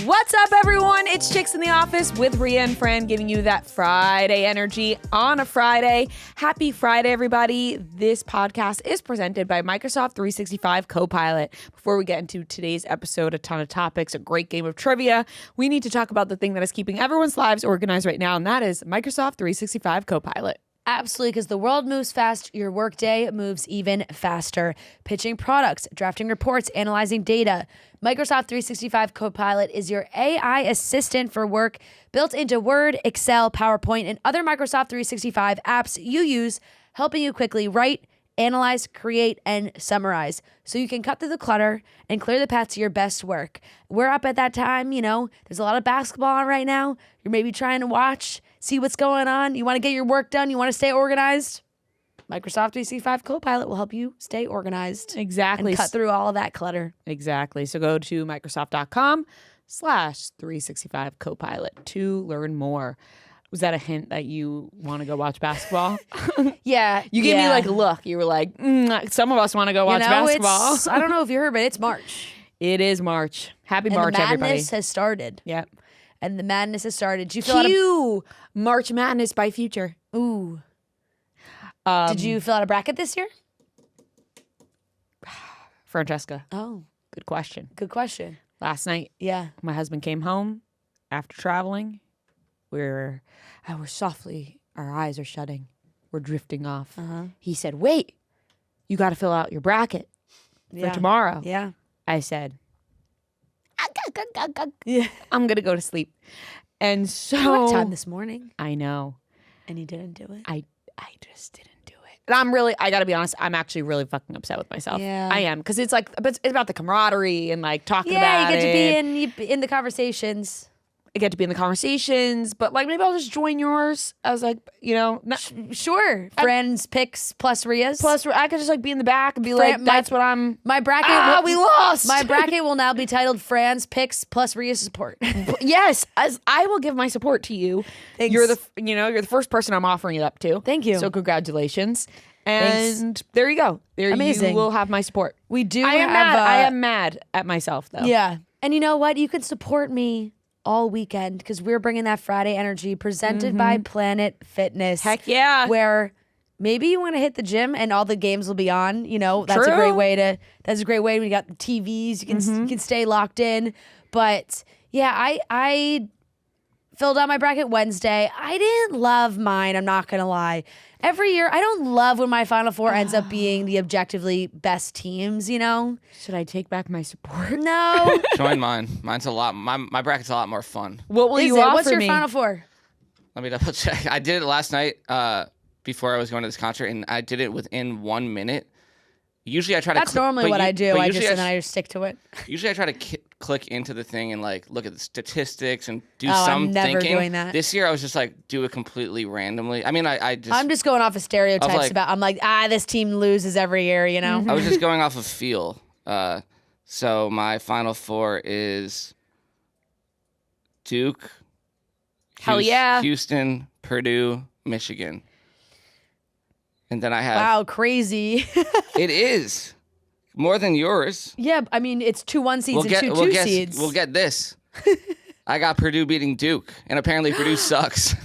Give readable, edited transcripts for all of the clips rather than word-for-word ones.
What's up, everyone? It's Chicks in the Office with Ria and Fran giving you that Friday energy on a Friday. Happy Friday, everybody. This podcast is presented by Microsoft 365 Copilot. Before we get into today's episode, a ton of topics, a great game of trivia, we need to talk about the thing that is keeping everyone's lives organized right now, and that is Microsoft 365 Copilot. Absolutely, because the world moves fast, your workday moves even faster. Pitching products, drafting reports, analyzing data. Microsoft 365 Copilot is your AI assistant for work, built into Word, Excel, PowerPoint, and other Microsoft 365 apps you use, helping you quickly write, analyze, create, and summarize, so you can cut through the clutter and clear the path to your best work. We're up at that time, there's a lot of basketball on right now. You're maybe trying to watch, see what's going on. You want to get your work done. You want to stay organized. Microsoft 365 Copilot will help you stay organized. Exactly. And cut through all of that clutter. Exactly. So go to Microsoft.com/365 Copilot to learn more. Was that a hint that you want to go watch basketball? Yeah. You gave me like a look. You were like, some of us want to go watch basketball. I don't know if you heard, but it's March. It is March. Happy and March, the madness everybody. has started. Yep. And the madness has started. Did you fill Cue March Madness by Future. Ooh. Did you fill out a bracket this year? Francesca. Oh. Good question. Good question. Last night, Yeah. my husband came home after traveling. We're softly, our eyes are shutting. We're drifting off. He said, wait, you got to fill out your bracket for tomorrow. Yeah. I said, Yeah. I'm going to go to sleep. And so. What time this morning? I know. And he didn't do it? I just didn't do it. And I got to be honest, I'm actually really fucking upset with myself. Yeah. I am. Because it's like, it's about the camaraderie and like talking about Yeah, you get it. to be in the conversations. I get to be in the conversations, but like maybe I'll just join yours. I was like, Sure. Friends, picks, plus Ria's. Plus I could just like be in the back and be like, that's what I'm. My bracket. We lost. My bracket will now be titled Fran's Picks plus Ria's Support. Yes, as I will give my support to you. Thanks. You're the first person I'm offering it up to. Thank you. So congratulations. And there you go. There Amazing. You will have my support. We do I have am mad at myself though. Yeah. And you know what? You can support me all weekend because we're bringing that Friday energy presented by Planet Fitness. Heck yeah. Where maybe you want to hit the gym and all the games will be on. That's True. a great way to. That's a great way. We got the TVs. You can stay locked in. But yeah, I filled out my bracket Wednesday. I didn't love mine. I'm not gonna lie. Every year, I don't love when my Final Four ends up being the objectively best teams. Should I take back my support? No. Join mine. Mine's a lot. My bracket's a lot more fun. What will you Is it? offer What's your me? Final Four? Let me double check. I did it last night before I was going to this concert, and I did it within 1 minute. Usually I try to. That's normally what I do. I just stick to it. Usually I try to click into the thing and like look at the statistics and do Oh, some I'm never thinking. doing that. This year I was just like do it completely randomly. I mean I'm just going off of stereotypes like- I'm like, this team loses every year, I was just going off of feel. So my Final Four is Duke, Hell yeah. Houston, Purdue, Michigan. And then I have Wow, crazy. It is more than yours. Yeah, I mean, it's 2 1 seeds and 2 2 seeds. We'll get this. I got Purdue beating Duke, and apparently Purdue sucks.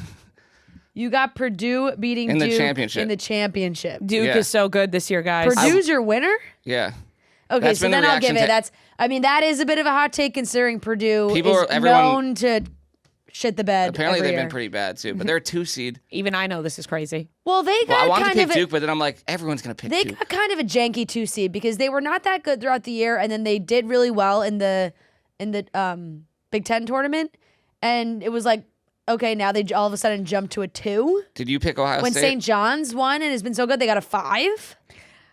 You got Purdue beating In the Duke championship. in the championship. Duke Yeah. is so good this year, guys. Purdue's your winner? Yeah. Okay, That's so been the then I'll give reaction it. to- That is a bit of a hot take considering Purdue People is everyone- known to shit the bed. Apparently every they've year. been pretty bad too, but they're a 2 seed. Even I know this is crazy. Well, they Well, I got wanted to kind pick of Duke, but then I'm like, everyone's gonna pick they Duke. got kind of a janky 2 seed because they were not that good throughout the year, and then they did really well in the Big Ten tournament, and it was like, okay, now they all of a sudden jumped to a 2. Did you pick Ohio When State? St. John's won and has been so good, they got a 5.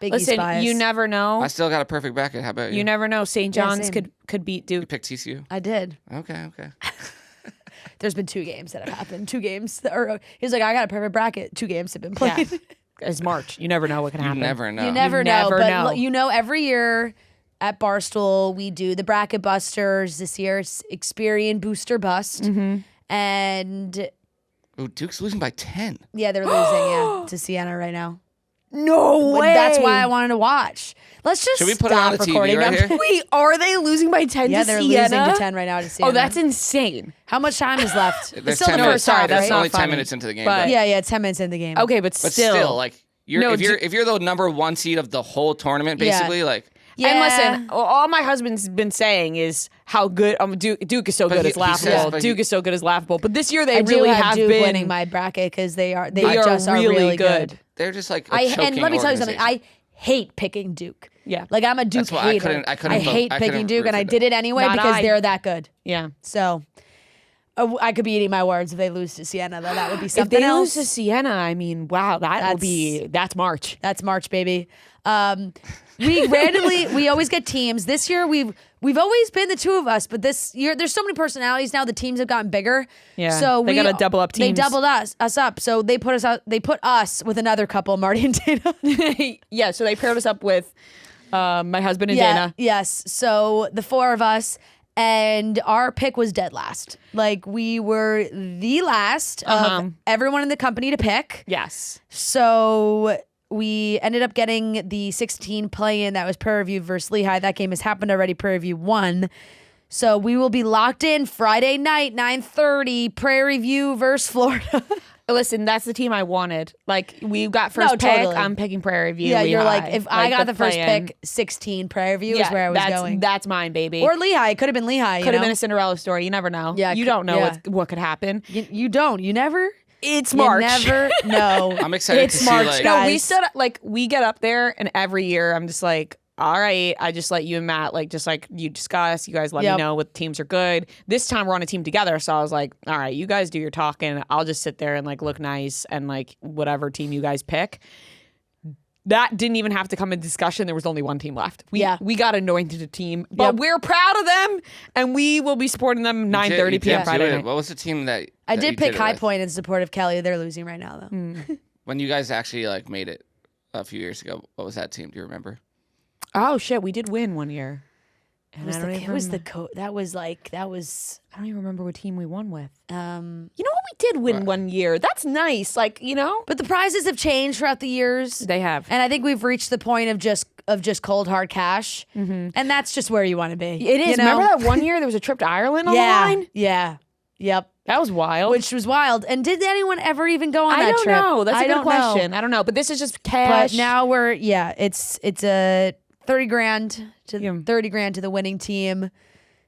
Biggie Listen, Spies. you never know. I still got a perfect bracket. How about you? You never know. St. Yeah, John's same. could beat You Duke. picked TCU. I did. Okay. There's been 2 games that have happened. 2 games. He's like, I got a perfect bracket. 2 games have been played. Yeah. It's March. You never know what can You happen. never know. You never know. never But know. every year at Barstool, we do the bracket busters. This year, it's Experian Booster Bust. And Ooh, Duke's losing by 10. yeah, they're losing to Siena right now. No way. That's why I wanted to watch. Let's just Should we put it on stop the TV recording right now. here? Wait, are they losing by 10 Yeah, to they're Sienna? losing to 10 right now to Sienna. Oh, that's insane. How much time is left? There's It's still 10 the minutes. first half, that's That's right? not only 10 funny. minutes into the game. But- though. Yeah, 10 minutes in the game. Okay, but But still, like, No, if you're the number one seed of the whole tournament, Yeah. basically, like. Yeah. And listen, all my husband's been saying is how good Duke is so But good. he- It's he laughable. says- but Duke he- is so good. It's laughable. But this year they I do really have have Duke been winning my bracket because they they just are are really good. good. They're just like a And choking let me tell you something. organization. I hate picking Duke. Yeah. Like I'm a Duke That's why I hater. couldn't- I couldn't vote- hate I picking couldn't Duke, root and for I them. did it anyway Not because I. they're that good. Yeah. So I could be eating my words if they lose to Sienna. Though that would be If something they else. lose to Sienna, I mean, wow, that's March. That's March, baby. We always get teams. This year we've always been the two of us, but this year there's so many personalities now. The teams have gotten bigger. Yeah, So they gotta double up They teams. doubled us up. So they put us out. They put us with another couple, Marty and Dana. Yeah, so they paired us up with my husband and Yeah. Dana. Yes. So the four of us. And our pick was dead last. Like we were the last of everyone in the company to pick. Yes. So we ended up getting the 16 play-in that was Prairie View versus Lehigh. That game has happened already. Prairie View won. So we will be locked in Friday night, 9:30, Prairie View versus Florida. Listen, that's the team I wanted. Like, we got first No, pick. totally. I'm picking Prairie View. Yeah, you're Lehigh. like, if I got the first play-in. pick, 16 Prairie View is where I was going. That's mine, baby. Or Lehigh. It could have been Lehigh. could have been a Cinderella story. You never know. Yeah, you don't know yeah. what could happen. You don't. You never? It's You March. never know. I'm excited It's to see, March, like- No, we guys. set up, like, we get up there, and every year I'm just like, all right, I just let you and Matt, like, just like you discuss. You guys let Yep. me know what teams are good. This time we're on a team together, so I was like, all right, you guys do your talking. I'll just sit there and like look nice and like whatever team you guys pick. That didn't even have to come in discussion. There was only one team left. We got anointed a team, but Yep. we're proud of them, and we will be supporting them 9:30 You p.m. did do Friday it. night. What was the team that I that did you pick it High with? Point in support of Kelly. They're losing right now, though. When you guys actually like made it a few years ago. What was that team? Do you remember? Oh shit, we did win one year. And I don't It even was the remember- that was I don't even remember what team we won with. um You know what? We did win one year. That's nice. Like, you know? but the prizes have changed throughout the years. They have. And I think we've reached the point of just cold hard cash. And that's just where you want to be. It is. You know? Remember that one year there was a trip to Ireland on Yeah. the line? Yeah. Yep. That was wild. Which was wild. And did anyone ever even go on I that don't trip? know. That's a I good don't know. question. I don't know. But this is just cash. But now it's a 30 grand to Yeah. 30 grand to the winning team.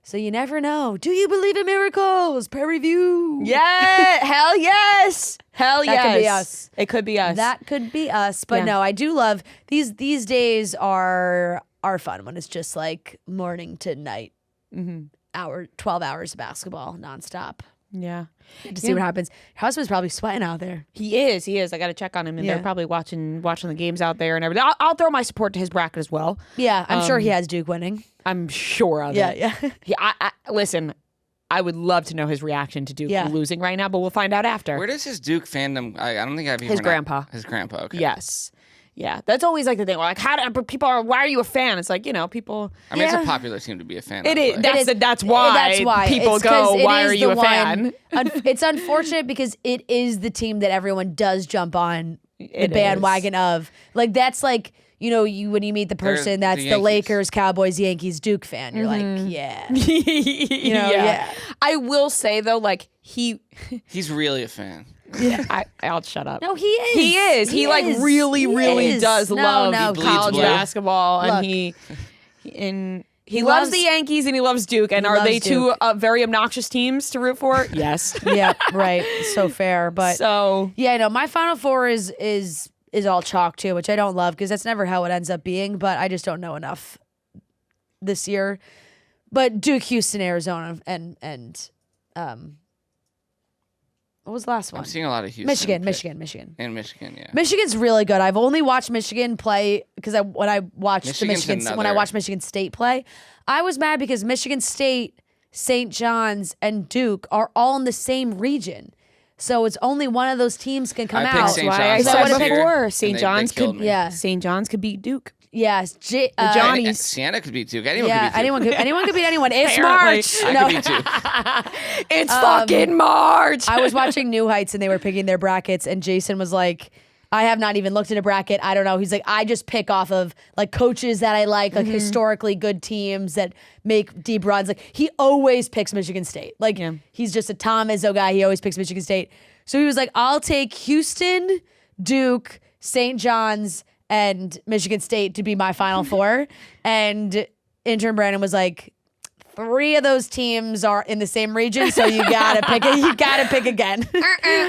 So you never know. Do you believe in miracles? Prairie View. yeah. Hell yes. Hell yes. That could be us. It could be us. That could be us. But Yeah. no, I do love these days are fun when it's just like morning to night. 12 hours of basketball nonstop. yeah. To see what happens. Your husband's probably sweating out there. He is. He is. I got to check on him, and Yeah. they're probably watching the games out there and everything. I'll throw my support to his bracket as well. Yeah, I'm sure he has Duke winning. I'm sure of Yeah, it. yeah. Listen, I would love to know his reaction to Duke Yeah. losing right now, but we'll find out after. Where does his Duke fandom? I don't think I've even His grandpa. His grandpa. Okay. Yes. Yeah. That's always like the thing. Like, why are you a fan? It's like, people. I mean, Yeah. it's a popular team to be a fan. It of. is. like- That's why people It's 'cause go, it why is are you the a fan? It's unfortunate because it is the team that everyone does jump on the It bandwagon of. Like that's like, when you meet the They're person that's the the Yankees. Lakers, Cowboys, Yankees, Duke fan, you're like, yeah. yeah. I will say though, like He's really a fan. I'll shut up. No, he is. He is. He like is. really, He really is. does No, love no, He bleeds college blue. basketball, Look. and he loves the Yankees and he loves Duke. And are loves they two Duke. very obnoxious teams to root for? Yes. Yeah, right. So fair, but So yeah, no, my Final Four is all chalk too, which I don't love because that's never how it ends up being. But I just don't know enough this year. But Duke, Houston, Arizona, and what was the last one? I'm seeing a lot of Houston. Michigan. In Michigan, yeah. Michigan's really good. I've only watched Michigan play because when I watched Michigan's when I another- watched Michigan State play, I was mad because Michigan State, St. John's, and Duke are all in the same region. So it's only one of those teams can come I picked out. St. why I John's said last year, before, and St. they John's killed could me. Yeah. St. John's could beat Duke. Yes, Johnny- And Sienna could beat Duke. Anyone yeah, could beat Duke. anyone could beat anyone. It's Apparently. March. I No. could beat Duke. It's fucking March. I was watching New Heights and they were picking their brackets, and Jason was like, I have not even looked at a bracket. I don't know. He's like, I just pick off of like coaches that I like historically good teams that make deep runs. Like he always picks Michigan State. Like he's just a Tom Izzo guy. He always picks Michigan State. So he was like, I'll take Houston, Duke, St. John's, and Michigan State to be my Final Four. And intern Brandon was like, 3 of those teams are in the same region, so you gotta pick it. You gotta pick again.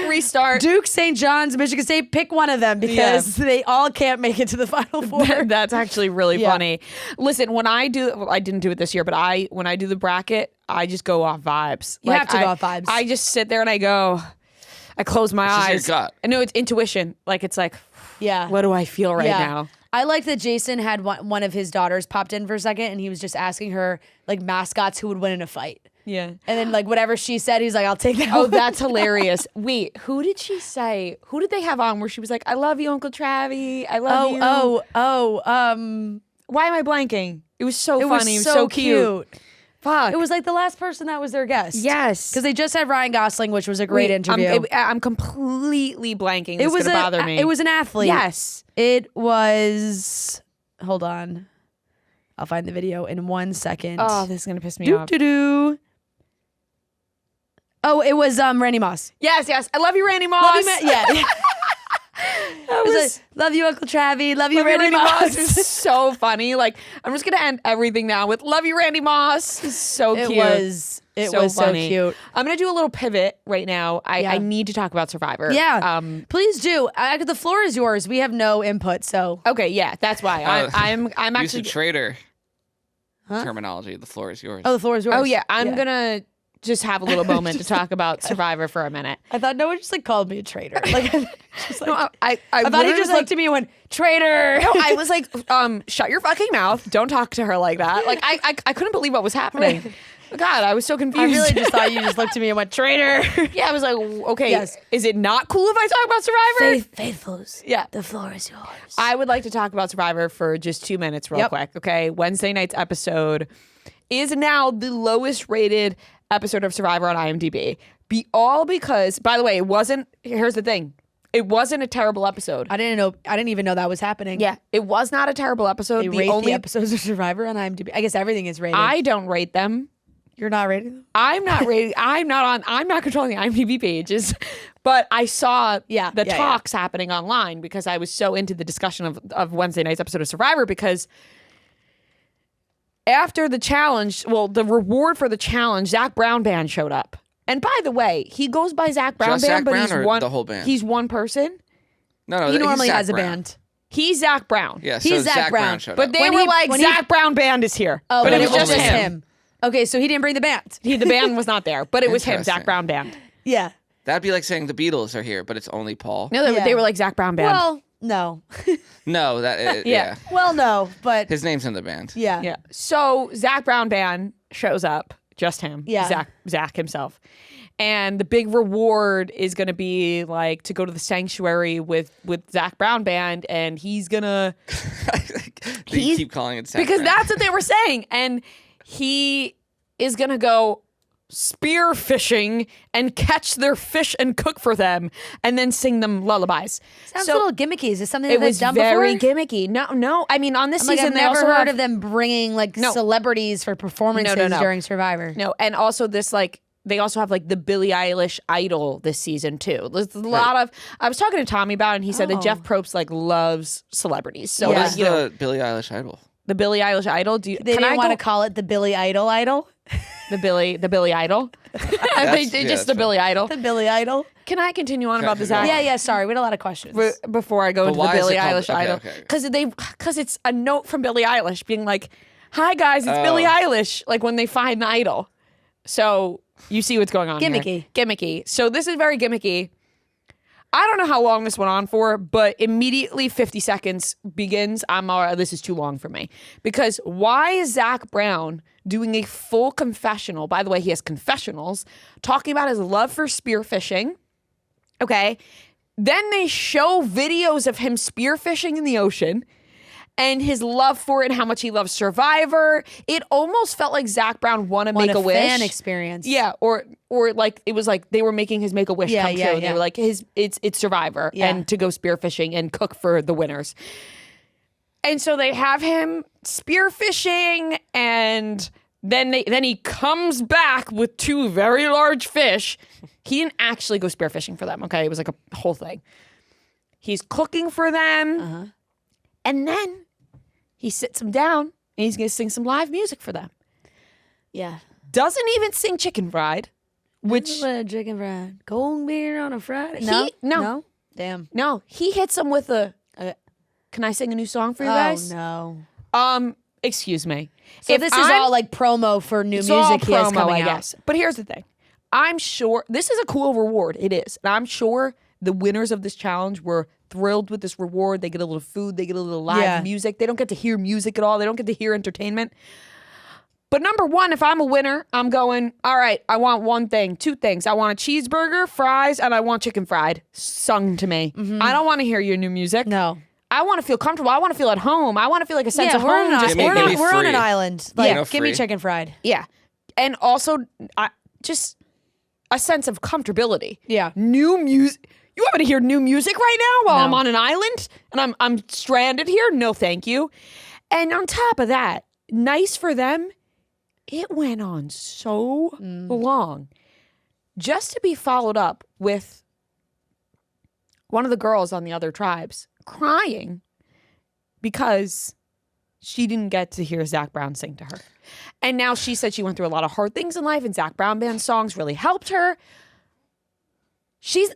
Restart. Duke, St. John's, Michigan State. Pick one of them because they all can't make it to the Final Four. That's actually really funny. Listen, when I didn't do it this year, but when I do the bracket, I just go off vibes. You have to go off vibes. I just sit there and I close my eyes. Your gut. I know it's intuition. Like it's like, what do I feel right now? I like that Jason had one of his daughters popped in for a second and he was just asking her like mascots who would win in a fight. Yeah. And then like whatever she said, he's like, I'll take that. Oh, that's hilarious. Wait, who did she say? Who did they have on where she was like, I love you, Uncle Travi. I love you. Why am I blanking? It was so funny. It was so cute. Fuck. It was like the last person that was their guest. Yes. Because they just had Ryan Gosling, which was a great interview. I'm completely blanking. It's going to bother me. It was an athlete. Yes. It was... Hold on. I'll find the video in 1 second. Oh, this is going to piss me off. Oh, it was Randy Moss. Yes. I love you, Randy Moss. Love you, yeah. Love you, Uncle Travi. Love you, Randy Moss. It was so funny. Like, I'm just going to end everything now with love you, Randy Moss. It's so cute. It was so cute. I'm going to do a little pivot right now. I need to talk about Survivor. Yeah. Please do. The floor is yours. We have no input, so. Okay, yeah, that's why. I'm actually. Use a traitor terminology. The floor is yours. Oh, the floor is yours. Oh, yeah. I'm going to just have a little moment to talk about Survivor for a minute. I thought no one just like called me a traitor. Like, just like no, I thought he just looked at me and went, traitor. No, I was like, shut your fucking mouth. Don't talk to her like that. Like, I couldn't believe what was happening. Right. God, I was so confused. I really just thought you just looked at me and went, traitor. Yeah, I was like, okay, is it not cool if I talk about Survivor? Faithfuls. Yeah. The floor is yours. I would like to talk about Survivor for just 2 minutes real quick, okay? Wednesday night's episode is now the lowest rated episode of Survivor on IMDb. Because, by the way, here's the thing. It wasn't a terrible episode. I didn't even know that was happening. Yeah, it was not a terrible episode. They rate the episodes of Survivor on IMDb. I guess everything is rated. I don't rate them. You're not rating them? I'm not rating. I'm not controlling the IMDb pages, but I saw the talks happening online because I was so into the discussion of Wednesday night's episode of Survivor because after the challenge, the reward for the challenge, Zach Brown Band showed up. And by the way, he goes by Zach Brown Just Band, Zach but Brown he's or one. The whole band? He's one person. No, he normally has a Brown. band. He's Zach Brown. Yeah, he's so Zach Brown. showed but up. they were like, Zach Brown Band is here. Oh, but it was just only him. Okay, so he didn't bring the band. The band was not there, but it was him, Interesting. Zach Brown Band. Yeah. That'd be like saying the Beatles are here, but it's only Paul. No, they were like Zach Brown Band. Well, no. No, yeah. Well, no, but His name's in the band. yeah. Yeah. So Zach Brown Band shows up, just him. Yeah. Zach himself. And the big reward is going to be like to go to the sanctuary with Zach Brown Band, and he's gonna. They keep calling it Zach because Brown. that's what they were saying, and he is gonna go spear fishing and catch their fish and cook for them, and then sing them lullabies. Sounds a little gimmicky. Is this something that It they've was done very before? gimmicky. No. I mean, on this Like, season, I've they never also heard have, of them bringing like celebrities for performances during Survivor. No, and also this like. They also have like the Billie Eilish Idol this season too. There's a lot of. I was talking to Tommy about it, and he said that Jeff Probst like loves celebrities. So What like, is the Billie Eilish Idol? the Billie Eilish Idol. They didn't want to call it the Billy Idol Idol. the Billy Idol. The Billy Idol. The Billy Idol. Can I continue on about the Zach? Yeah. Sorry, we had a lot of questions. Before I go into the why is Billie it called- Eilish Idol, okay. because it's a note from Billie Eilish being like, "Hi guys, it's Billie Eilish." Like when they find the idol. So you see what's going on here. Gimmicky. So this is very gimmicky. I don't know how long this went on for, but immediately 50 seconds begins. I'm all right, this is too long for me. Because why is Zach Brown doing a full confessional? By the way, he has confessionals talking about his love for spearfishing. Okay. Then they show videos of him spearfishing in the ocean. and his love for it and how much he loves Survivor. It almost felt like Zach Brown won a Make-A-Wish. fan experience. Yeah, or like it was like they were making his Make-A-Wish come true. Yeah. They were like it's Survivor and to go spearfishing and cook for the winners. And so they have him spearfishing, and then he comes back with 2 very large fish. He didn't actually go spearfishing for them, okay? It was like a whole thing. He's cooking for them, and then he sits them down, and he's going to sing some live music for them. Yeah. Doesn't even sing Chicken Fried, which... Chicken fried. Cold beer on a Friday. No. Damn. No, he hits them with a... Can I sing a new song for you guys? Oh, no. Excuse me. So this is all like promo for new music he has coming out. Guess. But here's the thing. I'm sure this is a cool reward. It is. And I'm sure the winners of this challenge were thrilled with this reward. They get a little food. They get a little live music. They don't get to hear music at all. They don't get to hear entertainment. But number one, if I'm a winner, I'm going, all right, I want one thing, 2 things. I want a cheeseburger, fries, and I want chicken fried sung to me. I don't want to hear your new music. No. I want to feel comfortable. I want to feel at home. I want to feel like a sense of home. We're on an island. Like, give me free. chicken fried. Yeah. And also, just a sense of comfortability. Yeah. New music. You want me to hear new music right now while I'm on an island and I'm stranded here? No, thank you. And on top of that, nice for them, it went on so long. Just to be followed up with one of the girls on the other tribes crying because she didn't get to hear Zach Brown sing to her. And now she said she went through a lot of hard things in life and Zach Brown band songs really helped her.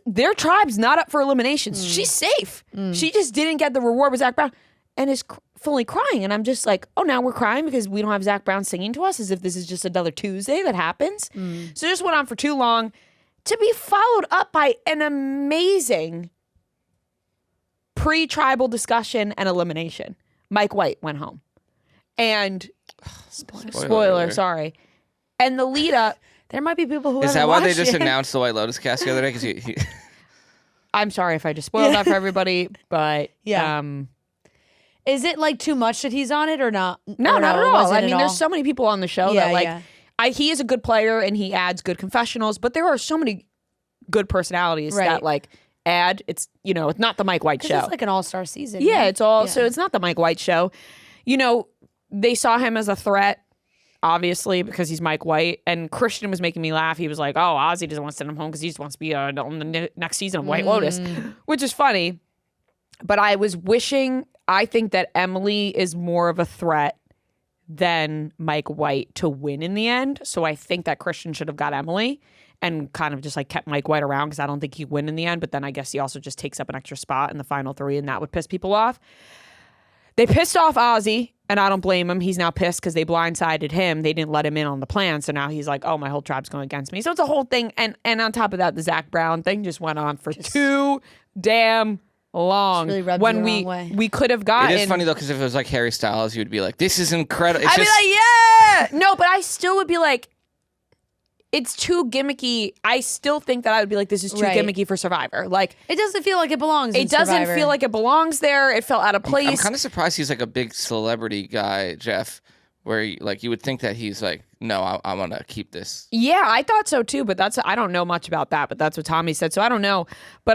Their tribe's not up for eliminations. She's safe. She just didn't get the reward with Zach Brown and is fully crying. And I'm just like, oh, now we're crying because we don't have Zach Brown singing to us as if this is just another Tuesday that happens. So it just went on for too long to be followed up by an amazing pre-tribal discussion and elimination. Mike White went home. And spoiler, sorry. And the lead up, there might be people who Is haven't that why they watched just it. announced the White Lotus cast the other day? Because I'm sorry if I just spoiled that for everybody, but Is it like too much that he's on it or not? no, Or not at it all. wasn't I mean, at there's all? so many people on the show that like he is a good player and he adds good confessionals, but there are so many good personalities that like add. It's it's not the Mike White show. It's like an all-star season. Yeah, right? it's all so it's not the Mike White show. They saw him as a threat, obviously, because he's Mike White. And Christian was making me laugh. He was like, oh, Ozzy doesn't want to send him home because he just wants to be on the next season of White Lotus, which is funny. But I was wishing, I think that Emily is more of a threat than Mike White to win in the end. So I think that Christian should have got Emily and kind of just like kept Mike White around because I don't think he'd win in the end. But then I guess he also just takes up an extra spot in the final 3 and that would piss people off. They pissed off Ozzy, and I don't blame him. He's now pissed because they blindsided him. They didn't let him in on the plan, so now he's like, oh, my whole tribe's going against me. So it's a whole thing. And on top of that, the Zach Brown thing just went on for too damn long. Really rubbed when you the wrong way. we could have gotten... it is funny, though, because if it was like Harry Styles, you would be like, this is incredible. I'd be like, yeah! No, but I still would be like, it's too gimmicky. I still think that I would be like, this is too gimmicky for Survivor. Like, It doesn't feel like it belongs in it doesn't Survivor. feel like it belongs there. It felt out of place. I'm kind of surprised he's like a big celebrity guy, Jeff, where you would think that he's like, no, I want to keep this. Yeah, I thought so too, but I don't know much about that, but that's what Tommy said, so I don't know. But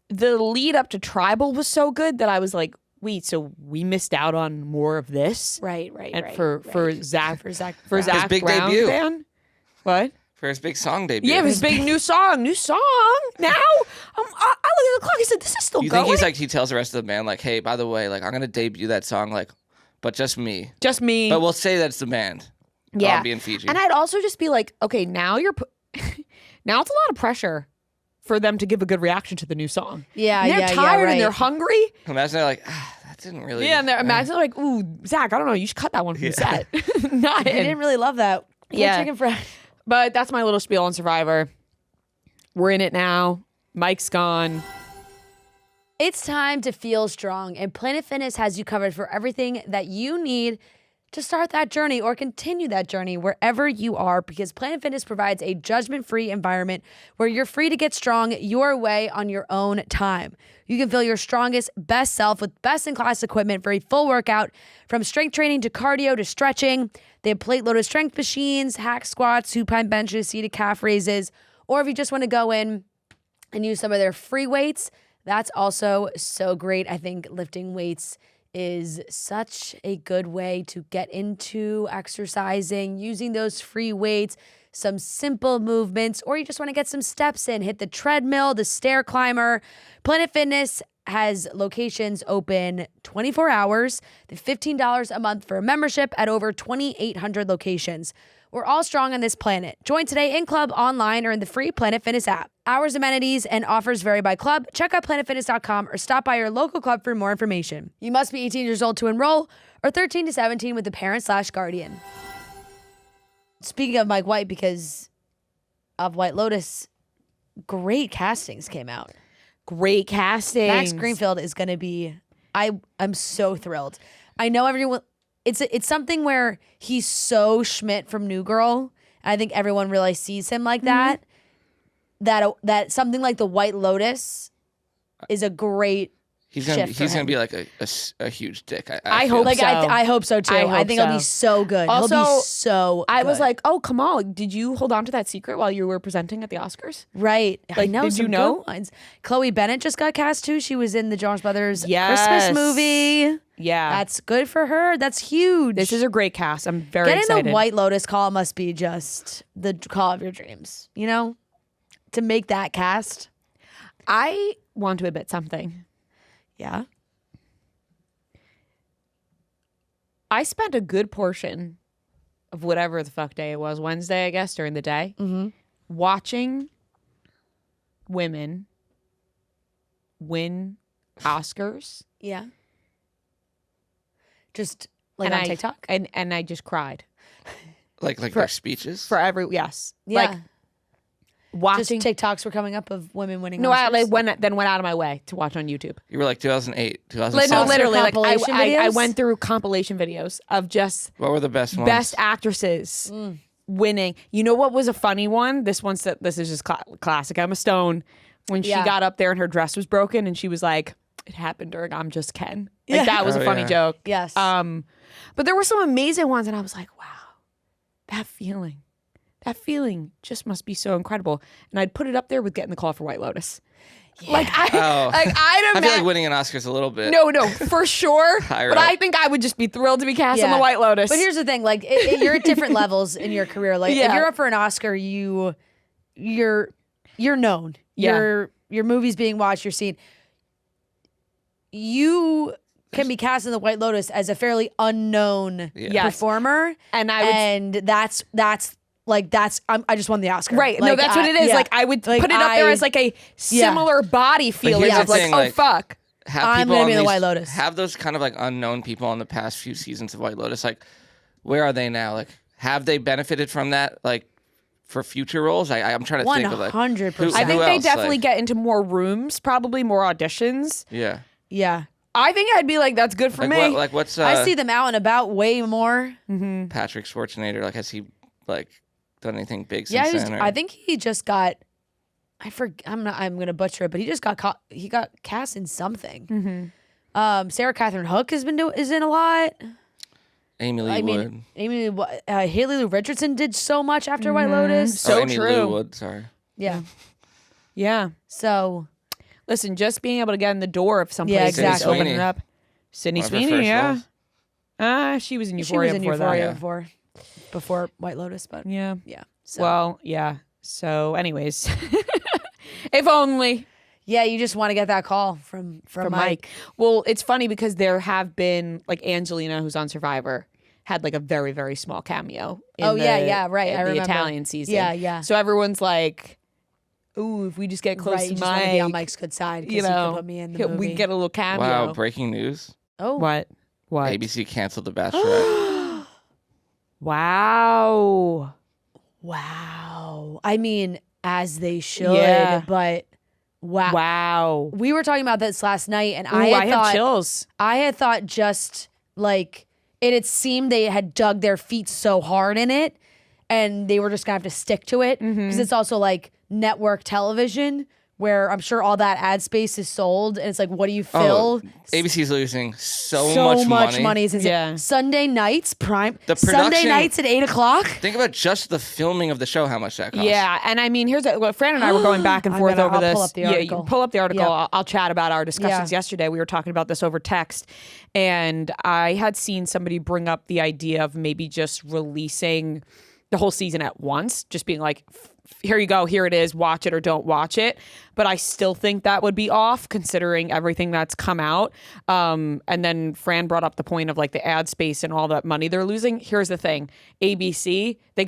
the lead up to Tribal was so good that I was like, wait, so we missed out on more of this? Right. And for Zach His Zach big Brown debut. band? What? For his big song debut. Yeah, his big new song. Now? I look at the clock, I said, this is still You going? think he's like, he tells the rest of the band, like, hey, by the way, like, I'm going to debut that song, like, but just me. Just me. But we'll say that's the band. Yeah. I'll be in Fiji. And I'd also just be like, okay, now now it's a lot of pressure for them to give a good reaction to the new song. Yeah, And they're tired right. and they're hungry. Imagine they're like, that didn't really. Yeah, and they're imagine like, ooh, Zach, I don't know, you should cut that one from the set. Not I him. didn't really love that. Yeah. Chicken fried. But that's my little spiel on Survivor. We're in it now. Mike's gone. It's time to feel strong, and Planet Fitness has you covered for everything that you need to start that journey or continue that journey wherever you are, because Planet Fitness provides a judgment-free environment where you're free to get strong your way on your own time. You can feel your strongest, best self with best-in-class equipment for a full workout, from strength training to cardio to stretching. They have plate loaded strength machines, hack squats, supine benches, seated calf raises, or if you just want to go in and use some of their free weights, that's also so great. I think lifting weights is such a good way to get into exercising, using those free weights, some simple movements, or you just want to get some steps in, hit the treadmill, the stair climber. Planet Fitness has locations open 24 hours. They're $15 a month for a membership at over 2,800 locations. We're all strong on this planet. Join today in club, online, or in the free Planet Fitness app. Hours, amenities, and offers vary by club. Check out planetfitness.com or stop by your local club for more information. You must be 18 years old to enroll or 13 to 17 with a parent/guardian. Speaking of Mike White, because of White Lotus, great castings came out. Great casting. Max Greenfield is going to be, I'm so thrilled. I know everyone, it's something where he's so Schmidt from New Girl. And I think everyone really sees him like that. That something like the White Lotus is a great He's shift for gonna him. be like a huge dick. I feel. hope Like so. I hope so too. I I, hope think it'll be so good. Also, He'll be so I was good. like, oh, Kamal, did you hold on to that secret while you were presenting at the Oscars? Right. I Like, know did some you know? good ones. Chloe Bennett just got cast too. She was in the Jonas Brothers Yes. Christmas movie. Yeah. That's good for her. That's huge. This is a great cast. I'm very Getting excited. the White Lotus call must be just the call of your dreams, you know? To make that cast. I want to admit something. Yeah. I spent a good portion of whatever the fuck day it was, Wednesday, I guess, during the day, watching women win Oscars. Yeah. Just like and on I, TikTok? And I just cried. like their speeches. For every, yes. Yeah. Like, Just watching. TikToks were coming up of women winning No, Oscars. I went out of my way to watch on YouTube. You were like 2008, 2007. Like, no, literally, like compilation I videos? went through compilation videos of just What were the best ones? best actresses winning. You know what was a funny one? This is just classic Emma Stone when she Yeah. got up there and her dress was broken and she was like, "It happened during I'm Just Ken." Like Yeah. that was Oh, a funny yeah. joke. Yes. But there were some amazing ones, and I was like, "Wow, that feeling just must be so incredible." And I'd put it up there with getting the call for White Lotus. Like Oh. I'd I feel like imagine. winning an Oscar's a little bit. No, for sure. Higher But up. I think I would just be thrilled to be cast on Yeah. the White Lotus. But here's the thing, like you're at different levels in your career. Like if Yeah. you're up for an Oscar, you're known. Yeah. Your movie's being watched, you're seen. You can be cast in the White Lotus as a fairly unknown Yeah. performer. And I would and that's I just won the Oscar. Right. No, Like, that's what it is. yeah. Like I would Like, put it up there as like a similar body feeling here's of the like, thing, oh like- fuck. Have I'm people gonna on be the these- White Lotus. Have those kind of like unknown people on the past few seasons of White Lotus. Like, where are they now? Like, have they benefited from that? Like, for future roles? I'm trying to think of like 100%. I think who they else? definitely Like, get into more rooms, probably more auditions. Yeah. Yeah. I think I'd be like, that's good for Like, me. what's I see them out and about way more. Patrick Schwarzenegger? Like, has he like done anything big Yeah, since then? Or? I think he just got. I'm gonna butcher it, but he just got caught. He got cast in something. Sarah Catherine Hook is in a lot. Amy Lee I Wood. mean, Haley Lou Richardson did so much after White Lotus. So Amy true. Lou Wood. Sorry. Yeah. Yeah. So Listen, just being able to get in the door of some Yeah, place and just exactly. open it up. Sydney One of her Sweeney, first yeah. roles. She was in she Euphoria was in before Euphoria that. before White Lotus, but Yeah. yeah. So Well, yeah. So, anyways, if only yeah, you just want to get that call from Mike. Well, it's funny because there have been like Angelina, who's on Survivor, had like a very, very small cameo. In Oh, yeah, the- yeah, right. in I the remember. Italian season. Yeah, yeah. So everyone's like, "Ooh, if we just get close Right, you to just want to be on Mike, Mike's good side because you he know, can put me in the movie. we get a little cameo." Wow. Breaking news. oh, What? What? ABC canceled The Bachelorette. Wow. wow. I mean, as they should, Yeah. but wow. Wow. We were taling about this last night, and Ooh, I I have thought chills. I had thought just like it seemed they had dug their feet so hard in it, and they were just gonna have to stick to it because it's also like network television, where I'm sure all that ad space is sold, and it's like, what do you fill? ABC's losing so much money. Is insane. Sunday nights, prime. The Sunday nights at 8:00. Think about just the filming of the show, how much that costs. Yeah, and I mean, here's what Fran and I were going back and forth over this. Pull up the article. Yeah, you pull up the article. Yeah. I'll chat about our discussions yesterday. We were talking about this over text, and I had seen somebody bring up the idea of maybe just releasing the whole season at once, just being like, here you go, here it is, watch it or don't watch it. But I still think that would be off considering everything that's come out. And then Fran brought up the point of like the ad space and all that money they're losing. Here's the thing. ABC, they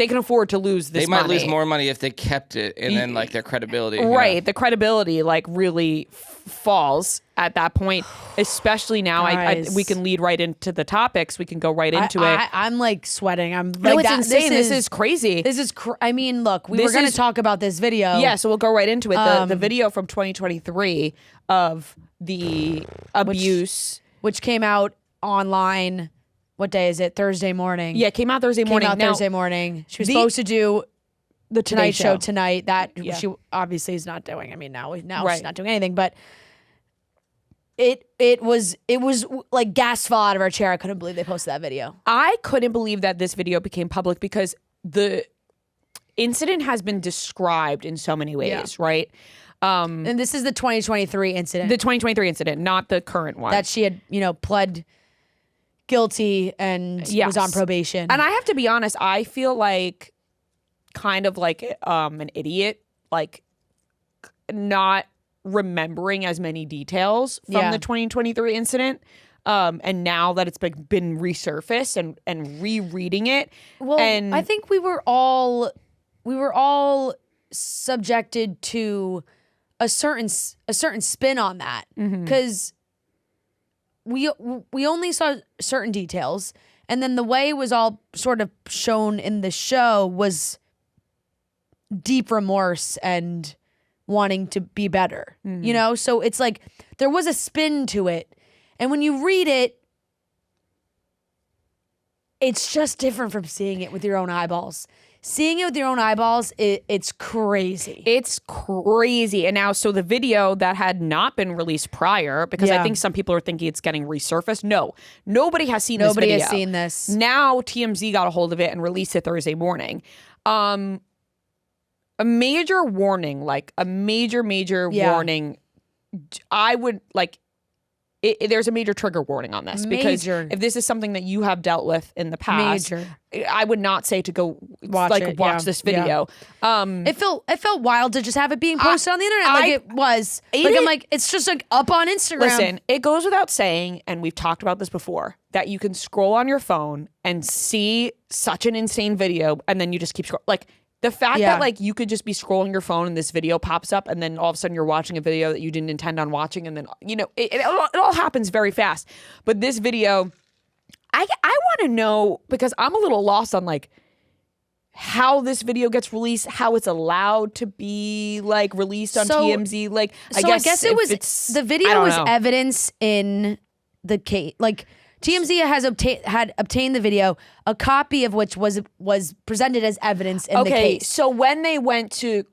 can afford to lose this money. They might lose more money if they kept it, and then like their credibility. Right. You know? The credibility like really falls at that point, especially now. We can lead right into the topics. We can go right into it. I'm like sweating. I'm no, like, it's insane. This is crazy. This is I mean, look, we were going to talk about this video. Yeah, so we'll go right into it. The video from 2023 of the abuse, which came out online. What day is it? Thursday morning. Yeah, it came out Thursday morning. Thursday morning. She was supposed to do the Tonight Show tonight. That she obviously is not doing. I mean, now she's not doing anything. But it was like gas fell out of our chair. I couldn't believe they posted that video. I couldn't believe that this video became public because the incident has been described in so many ways, right? And this is the 2023 incident. The 2023 incident, not the current one. That she had, pled guilty and was on probation. And I have to be honest, I feel like kind of like an idiot, like not remembering as many details from the 2023 incident. And now that it's been resurfaced and rereading it. Well, and I think we were all subjected to a certain spin on that because we only saw certain details, and then the way it was all sort of shown in the show was deep remorse and wanting to be better, so it's like there was a spin to it, and when you read it, it's just different from seeing it with your own eyeballs. Seeing it with your own eyeballs, it's crazy. It's crazy. And now, so the video that had not been released prior, because I think some people are thinking it's getting resurfaced. No, nobody has seen this video. Nobody has seen this. Now TMZ got a hold of it and released it Thursday morning. A major warning, like a major warning. I would like... there's a major trigger warning on this because if this is something that you have dealt with in the past, I would not say to go watch this video. Yeah. It felt wild to just have it being posted on the internet it was. I'm like, it's just like up on Instagram. Listen, it goes without saying, and we've talked about this before, that you can scroll on your phone and see such an insane video, and then you just keep scrolling. Like, the fact that like you could just be scrolling your phone and this video pops up, and then all of a sudden you're watching a video that you didn't intend on watching, and then it all happens very fast. But this video, I want to know, because I'm a little lost on like how this video gets released, how it's allowed to be like released on TMZ. Like, I guess it was the video was evidence in the case. Like, TMZ has obtained the video, a copy of which was presented as evidence in the case. So when they went to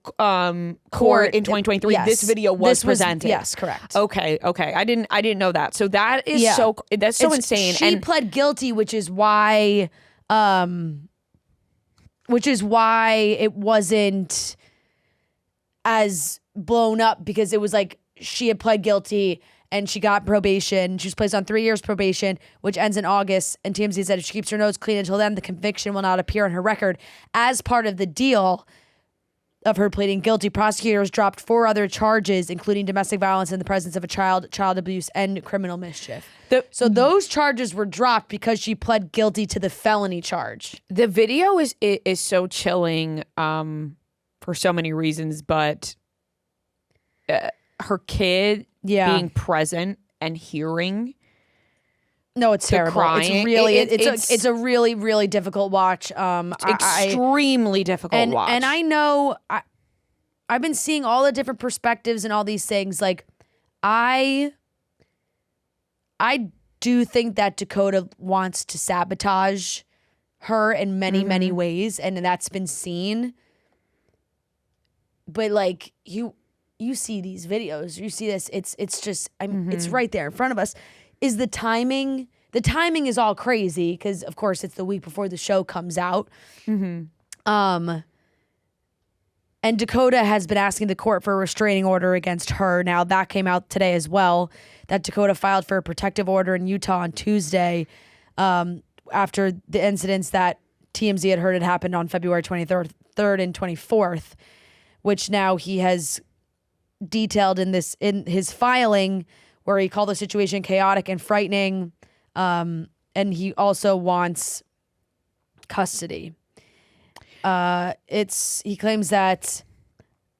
court in 2023, this video was presented. Yes, correct. Okay. I didn't know that. So that is that's so insane. She pled guilty, which is why it wasn't as blown up, because it was like she had pled guilty and she got probation. She was placed on 3 years probation, which ends in August. And TMZ said if she keeps her nose clean until then, the conviction will not appear on her record. As part of the deal of her pleading guilty, prosecutors dropped 4 other charges, including domestic violence in the presence of a child, child abuse, and criminal mischief. So those charges were dropped because she pled guilty to the felony charge. The video is so chilling for so many reasons, but her kid being present and hearing. No, it's terrible. Crying. It's really it's a really, really difficult watch. Extremely difficult watch. And I know I've been seeing all the different perspectives and all these things. Like I do think that Dakota wants to sabotage her in many, many ways, and that's been seen. But like you see these videos, you see this. It's just it's right there in front of us. Is the timing? The timing is all crazy because, of course, it's the week before the show comes out. And Dakota has been asking the court for a restraining order against her. Now, that came out today as well, that Dakota filed for a protective order in Utah on Tuesday after the incidents that TMZ had heard had happened on February 23rd and 24th, which now he has detailed in his filing, where he called the situation chaotic and frightening, and he also wants custody. He claims that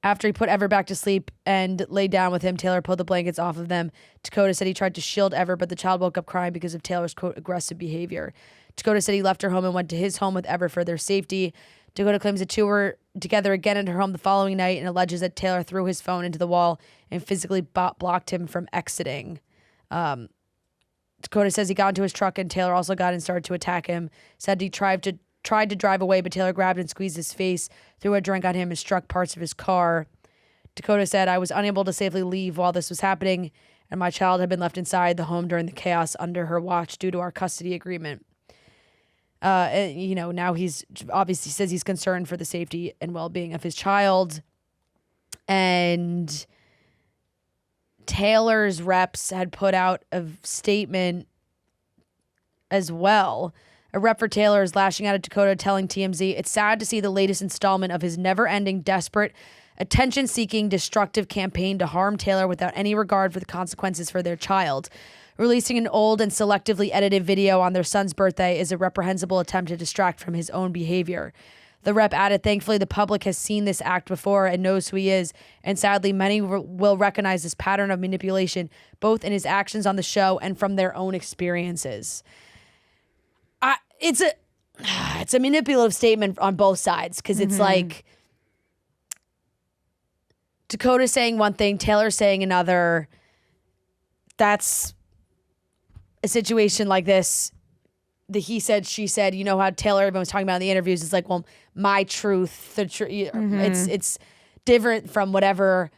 after he put Ever back to sleep and laid down with him, Taylor pulled the blankets off of them. Dakota said he tried to shield Ever, but the child woke up crying because of Taylor's, quote, aggressive behavior. Dakota said he left her home and went to his home with Ever for their safety. Dakota claims the two were together again at her home the following night and alleges that Taylor threw his phone into the wall and physically blocked him from exiting. Dakota says he got into his truck and Taylor also got in and started to attack him. Said he tried to drive away, but Taylor grabbed and squeezed his face, threw a drink on him, and struck parts of his car. Dakota said, I was unable to safely leave while this was happening, and my child had been left inside the home during the chaos under her watch due to our custody agreement. Now he's obviously says he's concerned for the safety and well-being of his child. And Taylor's reps had put out a statement as well. A rep for Taylor is lashing out at Dakota, telling TMZ, it's sad to see the latest installment of his never-ending, desperate, attention-seeking, destructive campaign to harm Taylor without any regard for the consequences for their child. Releasing an old and selectively edited video on their son's birthday is a reprehensible attempt to distract from his own behavior. The rep added, thankfully, the public has seen this act before and knows who he is, and sadly, many will recognize this pattern of manipulation, both in his actions on the show and from their own experiences. It's a manipulative statement on both sides, because it's like Dakota saying one thing, Taylor saying another. That's a situation like this. The he said, she said, you know how Taylor, everyone was talking about in the interviews, it's like, well, my truth, it's different from whatever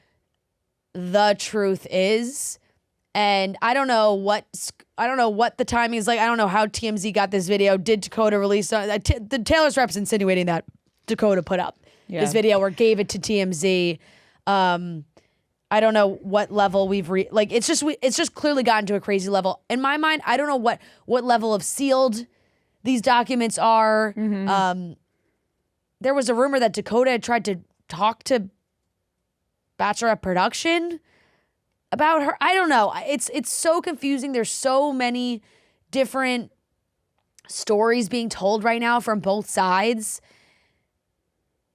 the truth is. And I don't know what the timing is like. I don't know how TMZ got this video. Did Dakota release the Taylor's reps insinuating that Dakota put up this video or gave it to TMZ. I don't know what level we've it's just clearly gotten to a crazy level. In my mind, I don't know what level of sealed these documents are. There was a rumor that Dakota had tried to talk to Bachelorette production about her. I don't know. It's so confusing. There's so many different stories being told right now from both sides.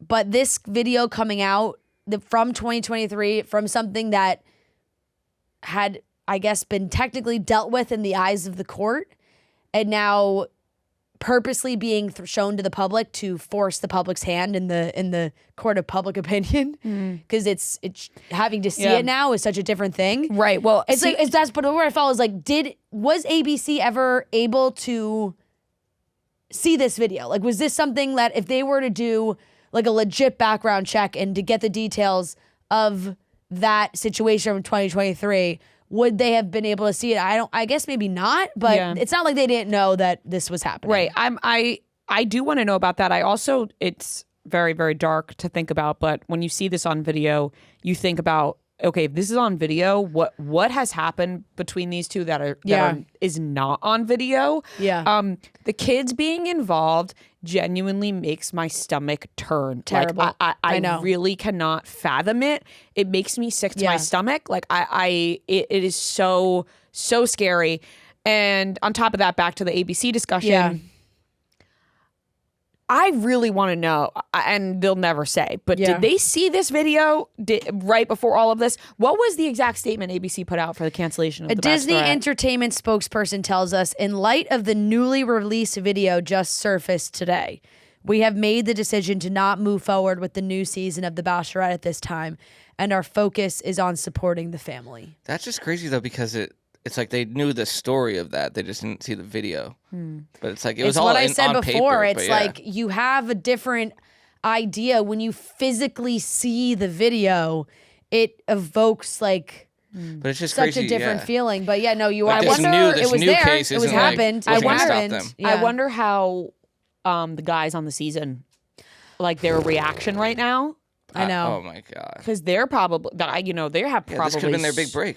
But this video coming out from 2023, from something that had, I guess, been technically dealt with in the eyes of the court, and now purposely being shown to the public to force the public's hand in the court of public opinion, because it's having to see it now is such a different thing, right? Well, that's but where I felt is like, was ABC ever able to see this video? Like, was this something that if they were to do like a legit background check and to get the details of that situation from 2023, would they have been able to see it? I guess maybe not, but it's not like they didn't know that this was happening. Right. I do want to know about that. I also, it's very, very dark to think about, but when you see this on video, you think about, okay, if this is on video, what has happened between these two that is not on video? Yeah. The kids being involved genuinely makes my stomach turn. Terrible. Like, I know. Really cannot fathom it. It makes me sick to my stomach. Like it is so scary. And on top of that, back to the ABC discussion. Yeah. I really want to know, and they'll never say, but did they see this video right before all of this? What was the exact statement ABC put out for the cancellation of the Disney Bachelorette? Entertainment spokesperson tells us, in light of the newly released video just surfaced today, we have made the decision to not move forward with the new season of The Bachelorette at this time, and our focus is on supporting the family. That's just crazy, though, because it's like they knew the story of that. They just didn't see the video. But it's like, it was it's all what I said on before. paper, It's like you have a different idea when you physically see the video. It evokes like but it's just such crazy, a different feeling. But yeah, no, you. Like I wonder. this It was new there. case It was isn't, like, happened. what's It gonna stop happened. them. Yeah. I wonder how the guys on the season, like their reaction right now, I know. Oh my God. because they're probably, they have Yeah, probably. this could have been their big break.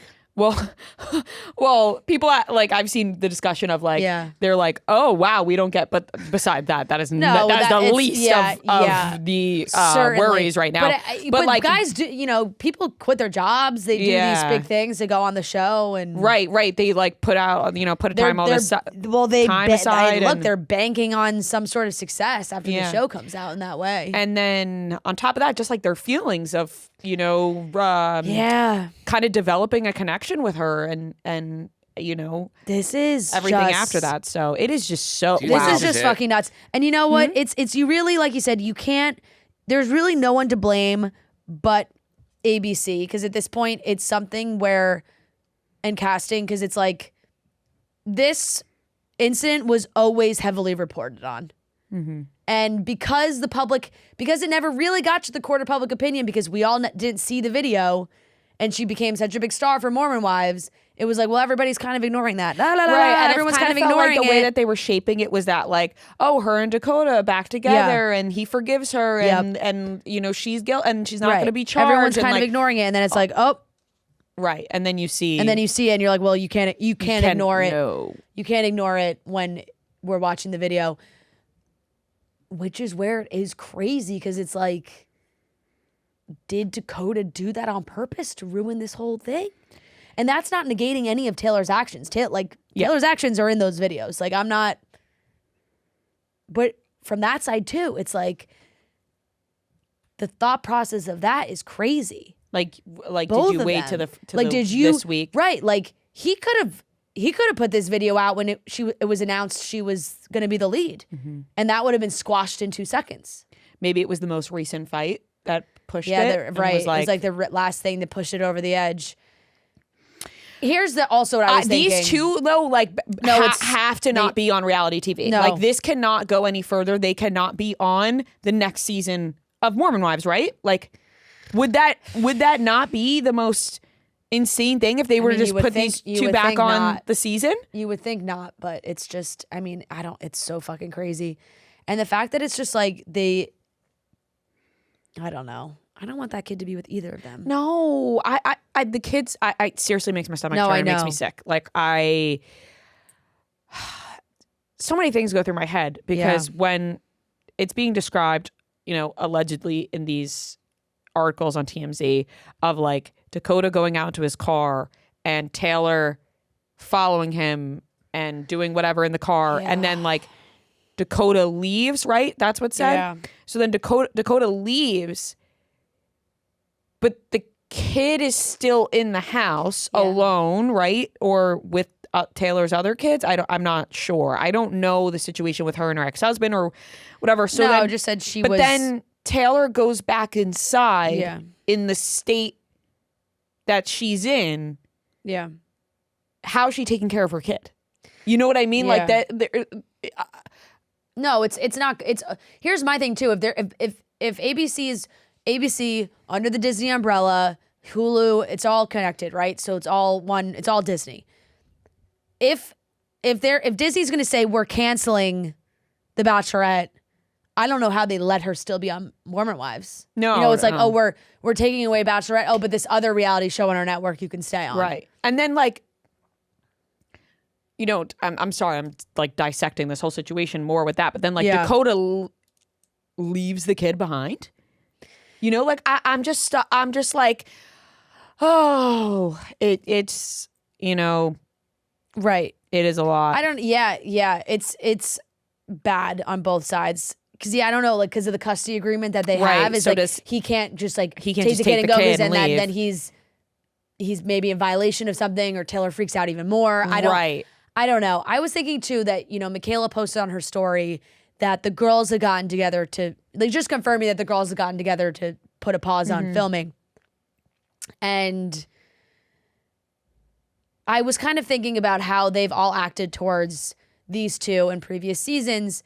Well, people like I've seen the discussion of like they're like, oh wow, we don't get, but beside that, that is No, that is that- the it's- least yeah, of yeah. the Certainly. worries right now. But like guys do, people quit their jobs. They do these big things to go on the show and right. They like put out put a time all this time aside. Look, and, they're banking on some sort of success after the show comes out in that way. and then on top of that, just like their feelings of kind of developing a connection with her and this is everything just, after that. So it is just so This This wow. is just fucking nuts. And you know what? It's you really, like you said, you can't. There's really no one to blame but ABC, because at this point it's something where, and casting, because it's like this incident was always heavily reported on. And because it never really got to the court of public opinion, because we all didn't see the video, and she became such a big star for Mormon Wives, it was like, well, everybody's kind of ignoring that. And everyone's kind of felt ignoring like the way it. that they were shaping it was that like, oh, her and Dakota back together, and he forgives her, and she's guilty, and she's not going to be charged. Everyone's and kind of like, ignoring it, and then it's like, oh, right, and then you see, and you're like, well, you can't ignore it. No. You can't ignore it when we're watching the video, which is where it is crazy, because it's like, did Dakota do that on purpose to ruin this whole thing? And that's not negating any of Taylor's actions. Taylor's actions are in those videos. Like, I'm not. But from that side too, it's like the thought process of that is crazy. like Both did you of wait them. to this week? Right. Like he could have put this video out when it was announced she was going to be the lead, and that would have been squashed in 2 seconds. Maybe it was the most recent fight that pushed it. Right. Was It was like the last thing that pushed it over the edge. Here's also what I was thinking. These two though, have to not be on reality TV. No. Like this cannot go any further. They cannot be on the next season of Mormon Wives, right? Like, would that not be the most insane thing if they were to just put these two back on the season? You would think not, but it's just, it's so fucking crazy. And the fact that it's just like I don't know. I don't want that kid to be with either of them. No, the kids, I seriously makes my stomach turn. I It makes know. me sick. Like so many things go through my head because when it's being described, allegedly in these articles on TMZ of like Dakota going out to his car and Taylor following him and doing whatever in the car, and then like Dakota leaves, right? That's what's said. Yeah. So then Dakota leaves, but the kid is still in the house alone, right? Or with Taylor's other kids. I'm not sure. I don't know the situation with her and her ex-husband or whatever. So no, then, just said she but was. then Taylor goes back inside in the state that she's in. Yeah. How's she taking care of her kid? You know what I mean? Like that. No, it's not. It's here's my thing too. If ABC is ABC under the Disney umbrella, Hulu, it's all connected, right? So it's all one. It's all Disney. If Disney's going to say we're canceling The Bachelorette, I don't know how they let her still be on Mormon Wives. No, it's like, oh, we're taking away Bachelorette. Oh, but this other reality show on our network you can stay on. Right. And then like, I'm sorry, I'm like dissecting this whole situation more with that, but then like Dakota leaves the kid behind. Like I'm just like, oh, it's right. It is a lot. I don't. Yeah. It's bad on both sides. Because I don't know, like because of the custody agreement that they have, is so like he can't just like he can't take just the take kid and the go, kid and because leave. then he's maybe in violation of something, or Taylor freaks out even more. I don't know. I was thinking too that Michaela posted on her story that the girls had gotten together to just confirm me that the girls had gotten together to put a pause on filming, and I was kind of thinking about how they've all acted towards these two in previous seasons,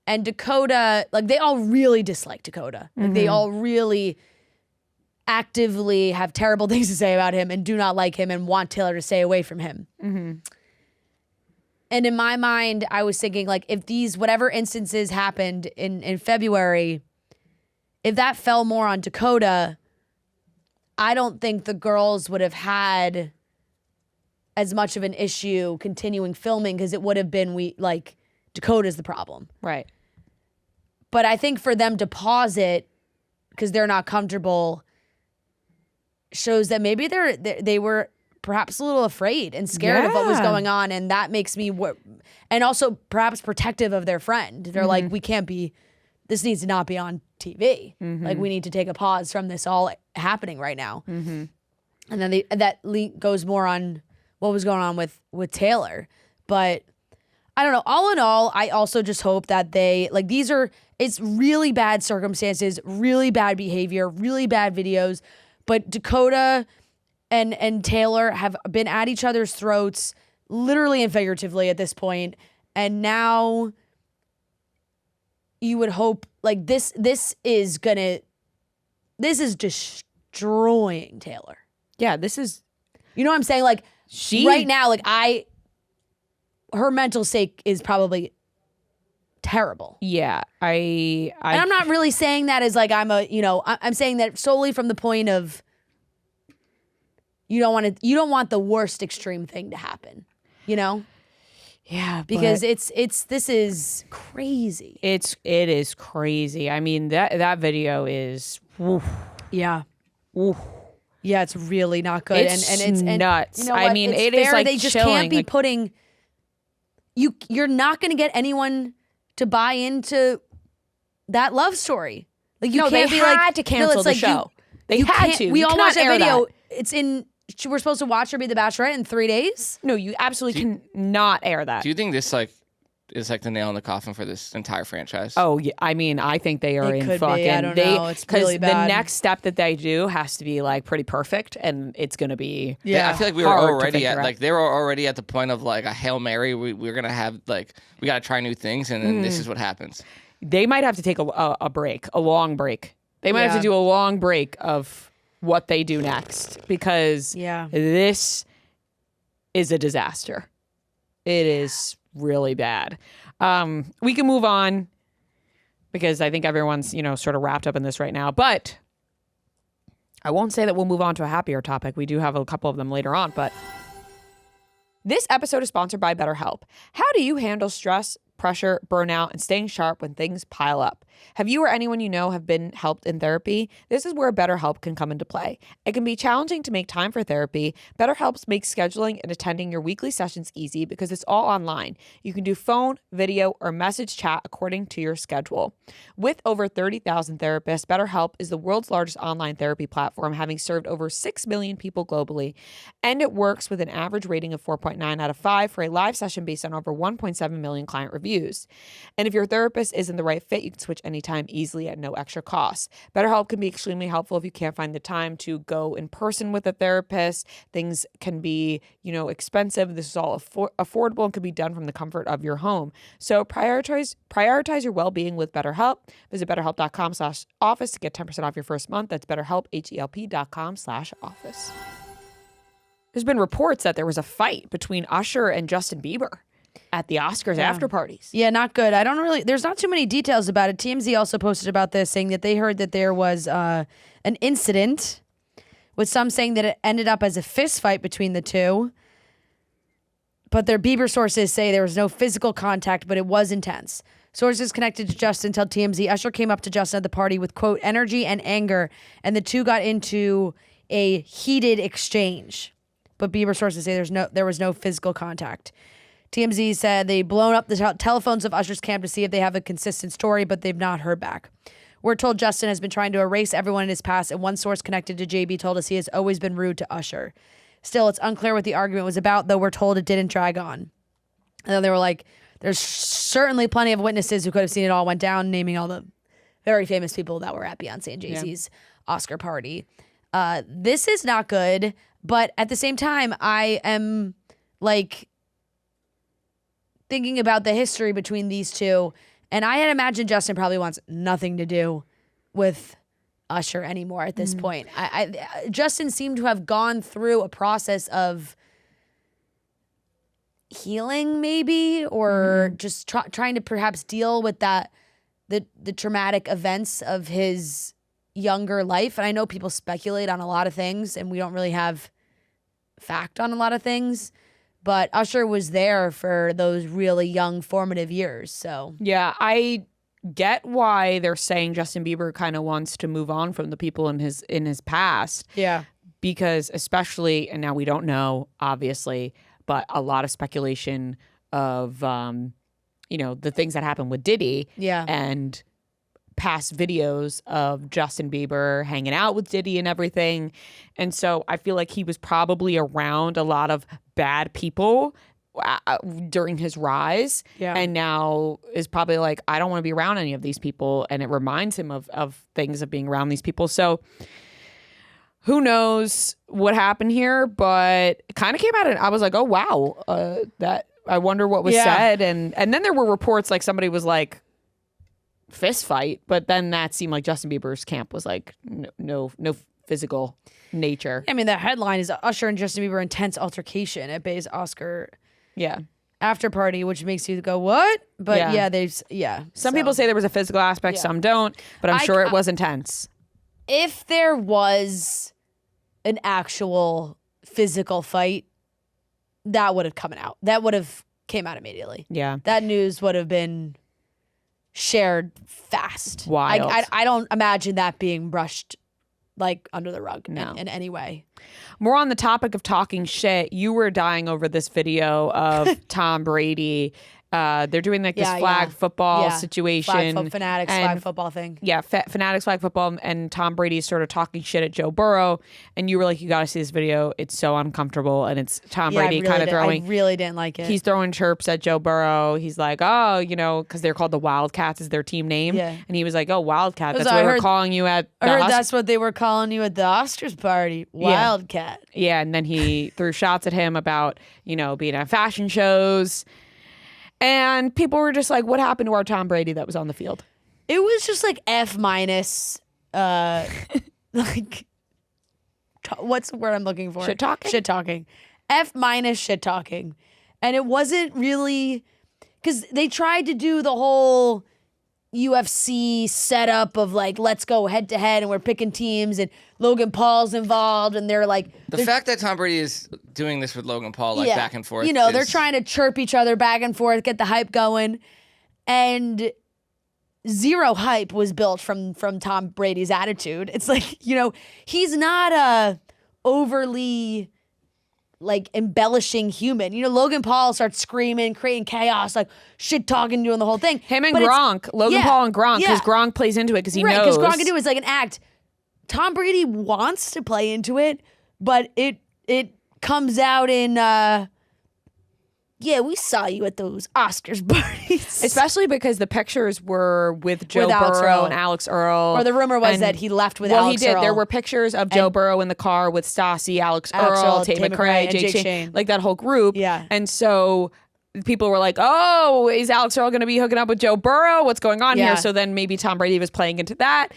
and Dakota, like they all really dislike Dakota. Like they all really actively have terrible things to say about him and do not like him and want Taylor to stay away from him. And in my mind, I was thinking like if these whatever instances happened in February, if that fell more on Dakota, I don't think the girls would have had as much of an issue continuing filming because it would have been Dakota's the problem. Right. But I think for them to pause it because they're not comfortable shows that maybe they were perhaps a little afraid and scared of what was going on, and that makes me and also perhaps protective of their friend. They're like, we can't be. This needs to not be on TV. Like we need to take a pause from this all happening right now. And then that link goes more on what was going on with Taylor. But I don't know. All in all, I also just hope that it's really bad circumstances, really bad behavior, really bad videos. But Dakota and Taylor have been at each other's throats, literally and figuratively at this point. And now you would hope like this is destroying Taylor. Yeah, this is, you know what I'm saying? Like right now, like her mental state is probably terrible. Yeah, and I'm not really saying that as like I'm saying that solely from the point of you don't want the worst extreme thing to happen, you know? Yeah, because this is crazy. It is crazy. I mean that video is yeah. Oof. Yeah, it's really not good. It's and nuts. You know I mean, it is like they just chilling. Can't be putting. You're not going to get anyone to buy into that love story. Like you can't they be had to cancel the show. They had to. We You all cannot watched that air video. that. It's in. We're supposed to watch her be the Bachelorette in 3 days. No, you absolutely cannot air that. Do you think this is like the nail in the coffin for this entire franchise? Oh yeah, I mean, I think they are It in could fucking. be. I don't know. It's really bad. The next step that they do has to be like pretty perfect, and it's gonna be. Yeah, I feel like we were hard to already figure at out. like they were already at the point of like a Hail Mary. We're gonna have like we gotta try new things, and then this is what happens. They might have to take a break, a long break. They might have to do a long break of what they do next because this is a disaster. It is really bad. We can move on because I think everyone's, sort of wrapped up in this right now. But I won't say that we'll move on to a happier topic. We do have a couple of them later on. But this episode is sponsored by BetterHelp. How do you handle stress, pressure, burnout, and staying sharp when things pile up? Have you or anyone you know have been helped in therapy? This is where BetterHelp can come into play. It can be challenging to make time for therapy. BetterHelp makes scheduling and attending your weekly sessions easy because it's all online. You can do phone, video, or message chat according to your schedule. With over 30,000 therapists, BetterHelp is the world's largest online therapy platform, having served over 6 million people globally. And it works with an average rating of 4.9 out of 5 for a live session based on over 1.7 million client reviews. And if your therapist isn't the right fit, you can switch anytime easily at no extra cost. BetterHelp can be extremely helpful if you can't find the time to go in person with a therapist. Things can be, expensive. This is all affordable and can be done from the comfort of your home. So prioritize your well-being with BetterHelp. Visit BetterHelp.com/office to get 10% off your first month. That's BetterHelp, HELP.com/office. There's been reports that there was a fight between Usher and Justin Bieber at the Oscars after parties. Yeah, not good. There's not too many details about it. TMZ also posted about this, saying that they heard that there was an incident, with some saying that it ended up as a fist fight between the two. But their Bieber sources say there was no physical contact, but it was intense. Sources connected to Justin tell TMZ Usher came up to Justin at the party with, quote, energy and anger, and the two got into a heated exchange. But Bieber sources say there was no physical contact. TMZ said they've blown up the telephones of Usher's camp to see if they have a consistent story, but they've not heard back. We're told Justin has been trying to erase everyone in his past, and one source connected to JB told us he has always been rude to Usher. Still, it's unclear what the argument was about, though we're told it didn't drag on. And then they were like, there's certainly plenty of witnesses who could have seen it all went down, naming all the very famous people that were at Beyonce and Jay-Z's Oscar party. This is not good, but at the same time, I am like thinking about the history between these two, and I had imagined Justin probably wants nothing to do with Usher anymore at this point. Justin seemed to have gone through a process of healing, maybe, or just trying to perhaps deal with that the traumatic events of his younger life. And I know people speculate on a lot of things, and we don't really have fact on a lot of things. But Usher was there for those really young formative years. So yeah, I get why they're saying Justin Bieber kind of wants to move on from the people in his past. yeah, Because especially, and now we don't know, obviously, but a lot of speculation of, the things that happened with Diddy. Yeah. And past videos of Justin Bieber hanging out with Diddy and everything. And so I feel like he was probably around a lot of bad people during his rise. Yeah. And now is probably like, I don't want to be around any of these people. And it reminds him of things of being around these people. So who knows what happened here, but it kind of came out and I was like, oh, wow, that I wonder what was said. And then there were reports like somebody was like, fist fight, but then that seemed like Justin Bieber's camp was like no physical nature. I mean, the headline is Usher and Justin Bieber intense altercation at Bay's Oscar after party, which makes you go, what? But some people say there was a physical aspect, some don't, but I'm sure it was intense. If there was an actual physical fight, that would have come out. That would have came out immediately. Yeah. That news would have been shared fast. Wild. I don't imagine that being brushed like under the rug No. in any way. More on the topic of talking shit, you were dying over this video of Tom Brady. They're doing like this flag football situation. Fanatics flag football thing. Yeah, Fanatics flag football, and Tom Brady's sort of talking shit at Joe Burrow, and you were like, you got to see this video. It's so uncomfortable, and it's Tom Brady kind of throwing. I really didn't like it. He's throwing chirps at Joe Burrow. He's like, oh, because they're called the Wildcats is their team name. Yeah. And he was like, oh, Wildcat. That's So what we're calling you at the I heard that's what they were calling you at the Oscars party. Wildcat. Yeah, and then he threw shots at him about, being at fashion shows. And people were just like, what happened to our Tom Brady that was on the field? It was just like F-, like, what's the word I'm looking for? Shit talking? Shit talking. F- shit talking. And it wasn't really, because they tried to do the whole UFC setup of like, let's go head to head and we're picking teams and Logan Paul's involved and they're like. The fact that Tom Brady is doing this with Logan Paul, like back and forth. They're trying to chirp each other back and forth, get the hype going. And zero hype was built from Tom Brady's attitude. It's like, he's not a overly like embellishing human. Logan Paul starts screaming, creating chaos, like shit talking, doing the whole thing. Him and Gronk, Logan Paul and Gronk, because Gronk plays into it because he knows. Because Gronk can do it. It's like an act. Tom Brady wants to play into it, but it comes out in, we saw you at those Oscars parties. Especially because the pictures were with Joe Burrow and Alex Earl. Or the rumor was that he left with Alex Earl. Well, he did. There were pictures of Joe Burrow in the car with Stassi, Alex Earl, Tate McRae, Jake Shane, like that whole group. Yeah. And so people were like, oh, is Alex Earl going to be hooking up with Joe Burrow? What's going on here? So then maybe Tom Brady was playing into that.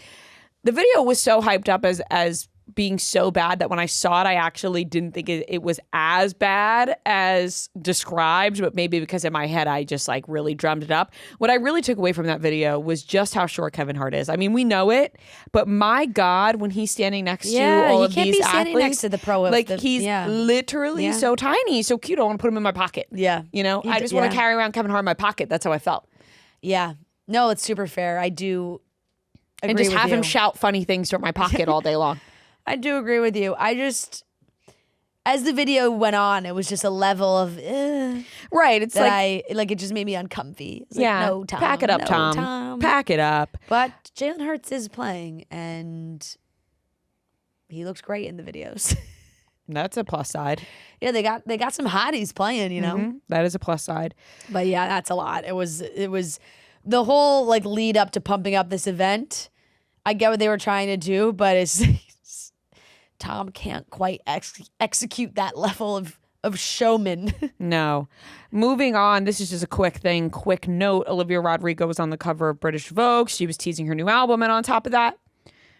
The video was so hyped up as being so bad that when I saw it, I actually didn't think it was as bad as described, but maybe because in my head, I just like really drummed it up. What I really took away from that video was just how short Kevin Hart is. I mean, we know it, but my God, when he's standing next to all of these athletes. he can't be standing next to the pro. He's literally so tiny, so cute. I want to put him in my pocket. Yeah. I just want to carry around Kevin Hart in my pocket. That's how I felt. Yeah. No, it's super fair. I do agree and just with have you. him shout funny things from my pocket all day long. I do agree with you. I just, as the video went on, it was just a level of, right. It's it just made me uncomfy. It's like, no, Tom. Pack it up, Tom. Pack it up. But Jalen Hurts is playing, and he looks great in the videos. That's a plus side. Yeah, they got some hotties playing, Mm-hmm. That is a plus side. But yeah, that's a lot. It was the whole like lead up to pumping up this event. I get what they were trying to do, but Tom can't quite execute that level of showman. No. Moving on, this is just a quick note. Olivia Rodrigo was on the cover of British Vogue. She was teasing her new album, and on top of that,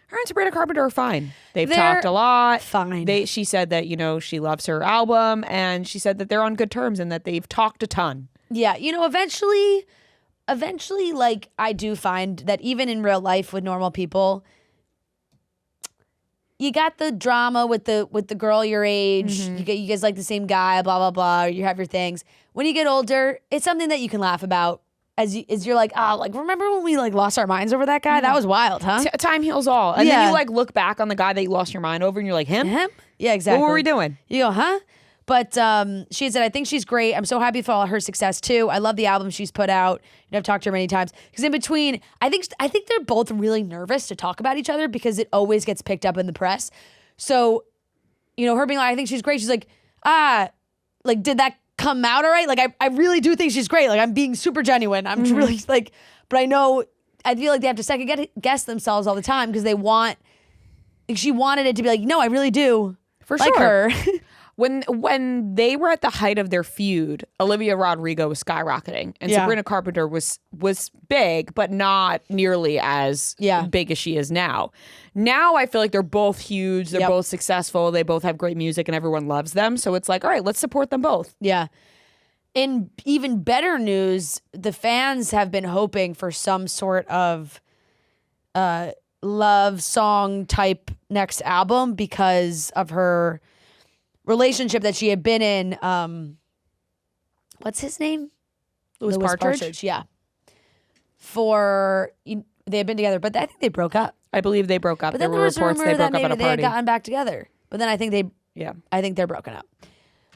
her and Sabrina Carpenter are fine. They're talked a lot. Fine. She said that, she loves her album, and she said that they're on good terms and that they've talked a ton. Yeah, eventually, like, I do find that even in real life with normal people, you got the drama with the girl your age. You guys like the same guy, blah, blah, blah. You have your things. When you get older, it's something that you can laugh about. As you're like, remember when we like lost our minds over that guy? That was wild, huh? Time heals all. And then you like look back on the guy that you lost your mind over and you're like, him? Yeah, exactly. What were we doing? You go, huh? But she said, I think she's great. I'm so happy for all her success too. I love the album she's put out. I've talked to her many times. Because in between, I think they're both really nervous to talk about each other because it always gets picked up in the press. So, her being like, I think she's great. She's like, did that come out all right? Like, I really do think she's great. Like, I'm being super genuine. I'm really like, but I feel like they have to second guess themselves all the time because they want, like, she wanted it to be like, no, I really do. For like sure. her. When they were at the height of their feud, Olivia Rodrigo was skyrocketing, and Sabrina Carpenter was big, but not nearly as big as she is now. Now I feel like they're both huge, they're both successful, they both have great music, and everyone loves them. So it's like, all right, let's support them both. Yeah. In even better news, the fans have been hoping for some sort of love song type next album because of her relationship that she had been in. What's his name? Louis Partridge? Yeah. They had been together, but I think they broke up. I believe they broke up. But there then were reports they broke up at a they party. had gotten back together. But then I think they're broken up.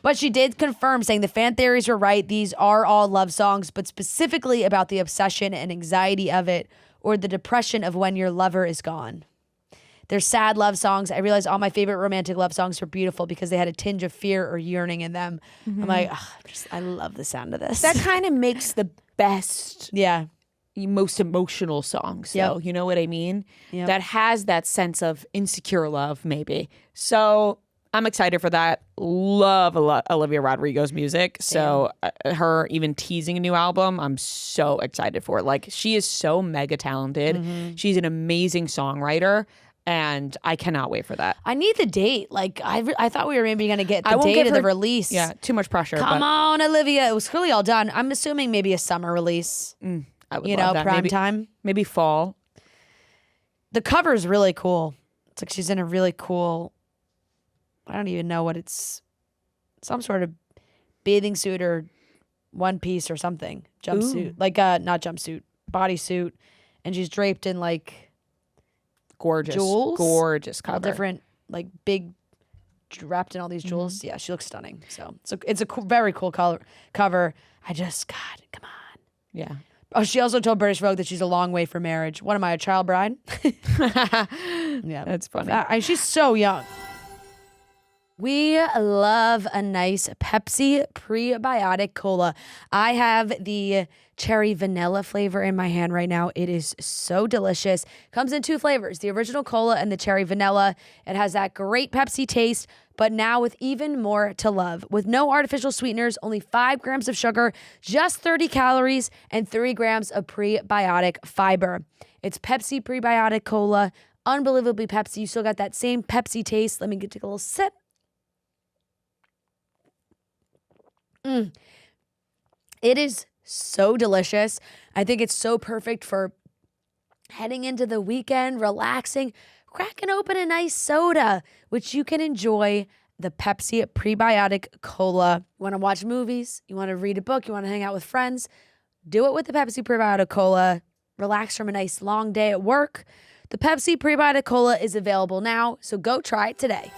But she did confirm, saying the fan theories were right. These are all love songs, but specifically about the obsession and anxiety of it, or the depression of when your lover is gone. They're sad love songs. I realized all my favorite romantic love songs were beautiful because they had a tinge of fear or yearning in them. I'm like, I love the sound of this. That kind of makes the best, yeah, most emotional songs. So you know what I mean? Yep. That has that sense of insecure love, maybe. So I'm excited for that. Love Olivia Rodrigo's music. So her even teasing a new album, I'm so excited for it. Like, she is so mega talented. She's an amazing songwriter. And I cannot wait for that. I need the date. Like, I thought we were maybe going to get the date of the release. Yeah, too much pressure. Come on, Olivia. It was clearly all done. I'm assuming maybe a summer release. I would love that. Prime time. Maybe fall. The cover is really cool. It's like she's in a really cool, I don't even know what it's, some sort of bathing suit or one piece or something. Jumpsuit. Like, not jumpsuit, bodysuit. And she's draped in like, gorgeous jewels, gorgeous cover, all different, like, big, wrapped in all these jewels. Yeah, she looks stunning. So it's a very cool cover. God, come on. Yeah. Oh, she also told British Vogue that she's a long way from marriage. What am I, a child bride? Yeah, that's funny. She's so young. We love a nice Pepsi Prebiotic Cola. I have the cherry vanilla flavor in my hand right now. It is so delicious. Comes in 2 flavors, the original cola and the cherry vanilla. It has that great Pepsi taste, but now with even more to love. With no artificial sweeteners, only 5 grams of sugar, just 30 calories, and 3 grams of prebiotic fiber. It's Pepsi Prebiotic Cola. Unbelievably Pepsi. You still got that same Pepsi taste. Let me take a little sip. It is so delicious. I think it's so perfect for heading into the weekend, relaxing, cracking open a nice soda, which you can enjoy the Pepsi Prebiotic Cola. You want to watch movies, you want to read a book, you want to hang out with friends, do it with the Pepsi Prebiotic Cola. Relax from a nice long day at work. The Pepsi Prebiotic Cola is available now, so go try it today.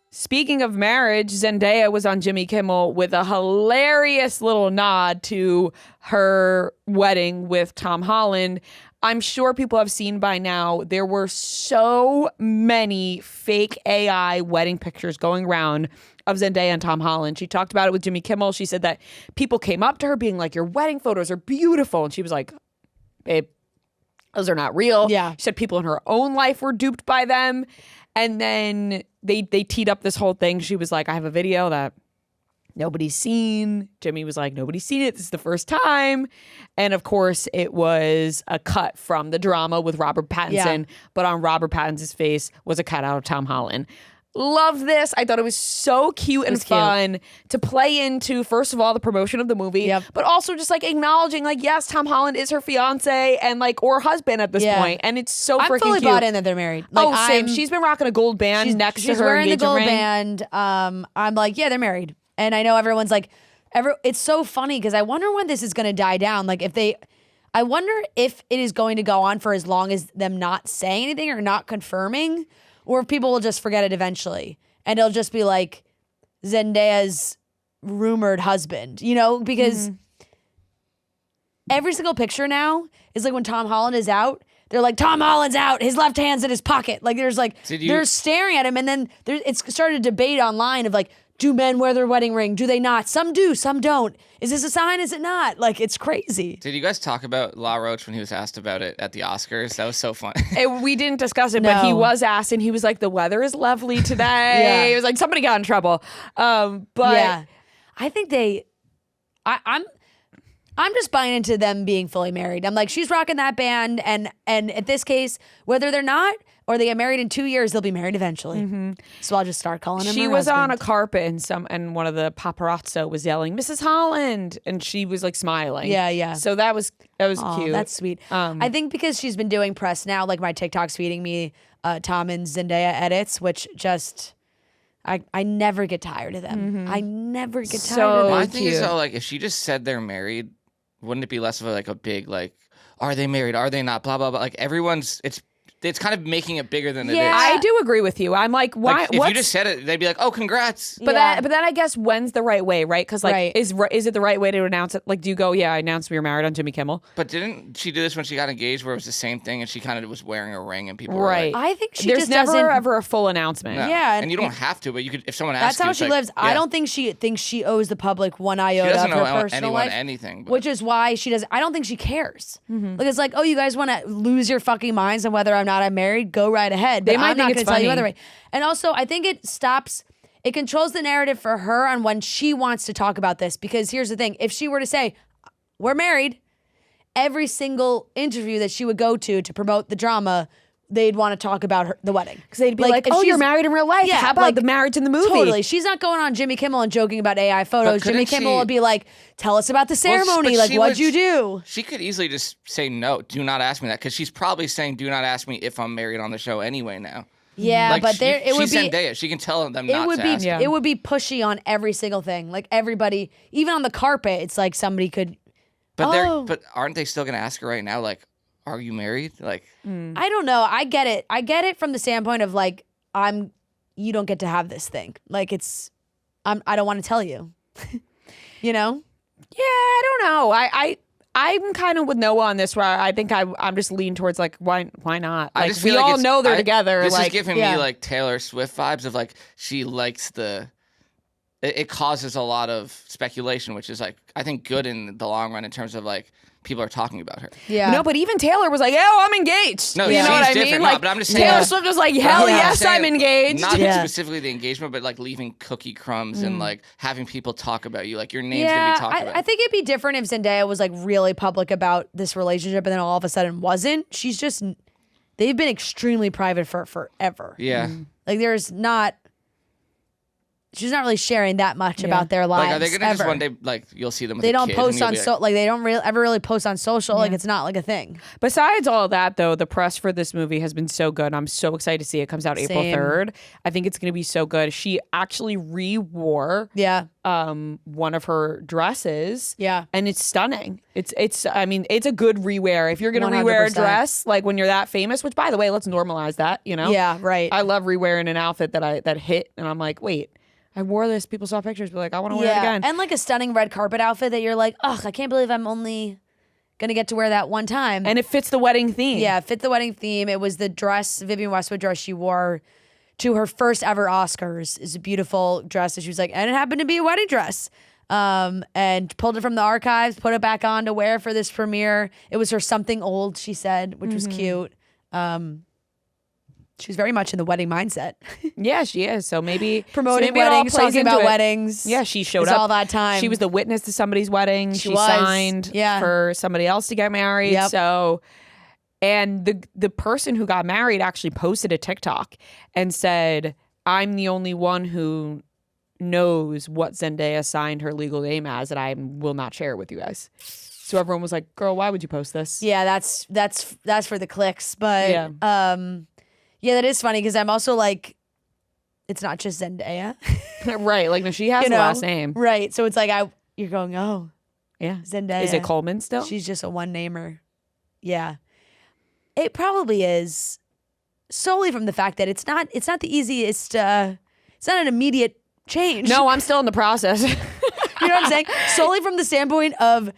Speaking of marriage, Zendaya was on Jimmy Kimmel with a hilarious little nod to her wedding with Tom Holland. I'm sure people have seen by now, there were so many fake AI wedding pictures going around of Zendaya and Tom Holland. She talked about it with Jimmy Kimmel. She said that people came up to her being like, your wedding photos are beautiful. And she was like, babe, those are not real. Yeah. She said people in her own life were duped by them. And then they teed up this whole thing. She was like, I have a video that nobody's seen. Jimmy was like, nobody's seen it. This is the first time. And of course, it was a cut from the drama with Robert Pattinson. But on Robert Pattinson's face was a cutout of Tom Holland. Love this. I thought it was so cute and fun to play into, first of all, the promotion of the movie, but also just like acknowledging, like, yes, Tom Holland is her fiance and like, or husband at this point. And it's so freaking cute. I'm fully bought in that they're married. Like, same. She's been rocking a gold band next to her. She's wearing the gold ring. band. I'm like, yeah, they're married. And I know everyone's like, it's so funny because I wonder when this is going to die down. Like I wonder if it is going to go on for as long as them not saying anything or not confirming, or if people will just forget it eventually. And it'll just be like Zendaya's rumored husband, you know, because every single picture now is like when Tom Holland is out, they're like, Tom Holland's out, his left hand's in his pocket. Like there's like, they're staring at him. And then it's started a debate online of like, do men wear their wedding ring? Do they not? Some do, some don't. Is this a sign? Is it not? Like, it's crazy. Did you guys talk about La Roche when he was asked about it at the Oscars? That was so fun. We didn't discuss it, but he was asked, and he was like, the weather is lovely today. It was like, somebody got in trouble. But yeah, I think I'm just buying into them being fully married. I'm like, she's rocking that band, and at this case, whether they're not, or they get married in 2 years, they'll be married eventually. So I'll just start calling him. She was on a carpet, and one of the paparazzo was yelling, "Mrs. Holland," and she was like smiling. Yeah. So that was cute. That's sweet. I think because she's been doing press now, like my TikTok's feeding me Tom and Zendaya edits, which just I never get tired of them. I never get tired of them. My thing is though, like if she just said they're married, wouldn't it be less of a big like, are they married? Are they not? Blah blah blah. Like everyone's it's kind of making it bigger than it is. I do agree with you. I'm like, why? Like, if you just said it, they'd be like, "Oh, congrats!" But then I guess when's the right way, right? Because like, is it the right way to announce it? Like, do you go, "Yeah, I announced we were married" on Jimmy Kimmel? But didn't she do this when she got engaged, where it was the same thing, and she kind of was wearing a ring, and people were like, I think there's just never doesn't ever a full announcement. No. Yeah, and you don't have to, but you could if someone asks. That's how you, she like, lives. I don't think she thinks she owes the public one iota She doesn't of her owe personal anyone life, anything. But. which is why she does. I don't think she cares. Like it's like, oh, you guys want to lose your fucking minds on whether or not I'm married? Go right ahead. But They might I'm think not it's going to tell you funny. other way. And also, I think it controls the narrative for her on when she wants to talk about this. Because here's the thing: if she were to say, "We're married," every single interview that she would go to promote the drama, they'd want to talk about the wedding. Because they'd be like, if "Oh, she's- you're married in real life. Yeah, How about like, the marriage in the movie?" Totally. She's not going on Jimmy Kimmel and joking about AI photos. Jimmy Kimmel will be like, tell us about the ceremony. but Like, she what'd would- you do? She could easily just say no. Do not ask me that, because she's probably saying, "Do not ask me if I'm married" on the show anyway now. Yeah, Like, but it would she's be Zendaya. She can tell them not to ask. it would be pushy on every single thing. Like everybody, even on the carpet, it's like somebody could. But aren't they still gonna ask her right now? Like, are you married? Like, I don't know. I get it. I get it from the standpoint of like, you don't get to have this thing. Like I don't want to tell you. You know? Yeah, I don't know. I'm kind of with Noah on this, where I think I'm just leaning towards like, why not? I Like, just feel we like all know they're together. This like, is giving me like Taylor Swift vibes of like she likes it causes a lot of speculation, which is like I think good in the long run in terms of like people are talking about her. Yeah. No, but even Taylor was like, "Oh, I'm engaged." No, you know she's what I different. mean? No, Like, but I'm just saying, Taylor Swift was like, "Hell yes, I'm engaged." Not Yeah. specifically the engagement, but like leaving cookie crumbs and like having people talk about you. Like your name's gonna be talked about. I think it'd be different if Zendaya was like really public about this relationship and then all of a sudden wasn't. They've been extremely private for forever. Yeah. Like she's not really sharing that much about their lives. Like, are they gonna ever. just one day like you'll see them? With They a don't kid post and on you'll be like they don't ever really post on social. Like it's not like a thing. Besides all of that, though, the press for this movie has been so good. I'm so excited to see it. Comes out April Same. 3rd. I think it's going to be so good. She actually re-wore one of her dresses. Yeah. And it's stunning. It's a good rewear. If you're going to rewear a 100%. dress, like when you're that famous, which by the way, let's normalize that, you know? Yeah, right. I love rewearing an outfit that hit, and I'm like, wait, I wore this. People saw pictures, but like, I want to wear it again. And like a stunning red carpet outfit that you're like, ugh, I can't believe I'm only gonna get to wear that one time. And it fits the wedding theme. Yeah, it fit the wedding theme. It was the dress, Vivienne Westwood dress she wore to her first ever Oscars. It's a beautiful dress. And she was like, and it happened to be a wedding dress. And pulled it from the archives, put it back on to wear for this premiere. It was her something old, she said, which was cute. She's very much in the wedding mindset. Yeah, she is. So maybe Promoting it all weddings, plays talking into about it. weddings. Yeah, she showed It's up all that time. She was the witness to somebody's wedding. She was. signed Yeah. for somebody else to get married. Yep. So, and the person who got married actually posted a TikTok and said, "I'm the only one who knows what Zendaya signed her legal name as, and I will not share it with you guys." So everyone was like, "Girl, why would you post this?" Yeah, that's for the clicks. But Yeah. yeah, that is funny because I'm also like, it's not just Zendaya. Right. Like, no, she has You the know? last name. Right. So it's like you're going, oh, Yeah. Zendaya. Is it Coleman still? She's just a one-namer. Yeah. It probably is, solely from the fact that it's not the easiest, it's not an immediate change. No, I'm still in the process. You know what I'm saying? Solely from the standpoint of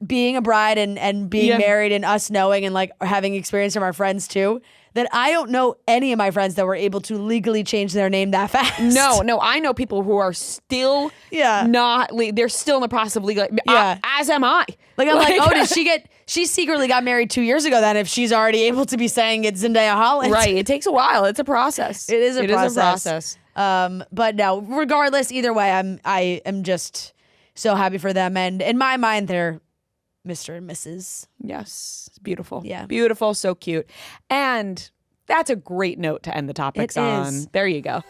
being a bride and being Yeah. married and us knowing and like having experience from our friends too, that I don't know any of my friends that were able to legally change their name that fast. No, I know people who are still Yeah. they're still in the process of legal. Yeah. As am I. Like I'm like, oh, she secretly got married 2 years ago then if she's already able to be saying it's Zendaya Holland. Right. It takes a while. It's a process. It is a process. Is a process. But no, regardless, either way, I am just so happy for them. And in my mind, they're Mr. and Mrs. Yes. It's beautiful. Yeah. Beautiful. So cute. And that's a great note to end the topics It on. is. There you go.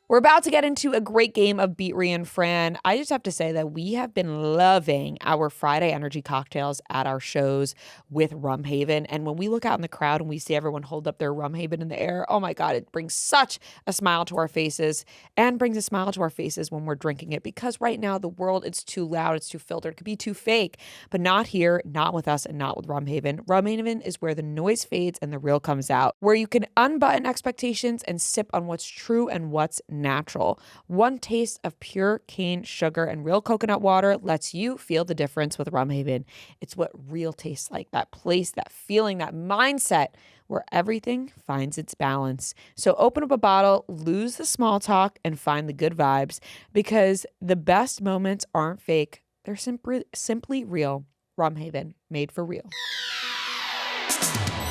We're about to get into a great game of Beat Ria and Fran. I just have to say that we have been loving our Friday energy cocktails at our shows with Rum Haven. And when we look out in the crowd and we see everyone hold up their Rum Haven in the air, oh my God, it brings such a smile to our faces and brings a smile to our faces when we're drinking it. Because right now, the world, it's too loud, it's too filtered, it could be too fake. But not here, not with us, and not with Rum Haven. Rum Haven is where the noise fades and the real comes out, where you can unbutton expectations and sip on what's true and what's natural. One taste of pure cane sugar and real coconut water lets you feel the difference with Rum Haven. It's what real tastes like, that place, that feeling, that mindset where everything finds its balance. So open up a bottle, lose the small talk, and find the good vibes, because the best moments aren't fake. They're simply real. Rum Haven, made for real.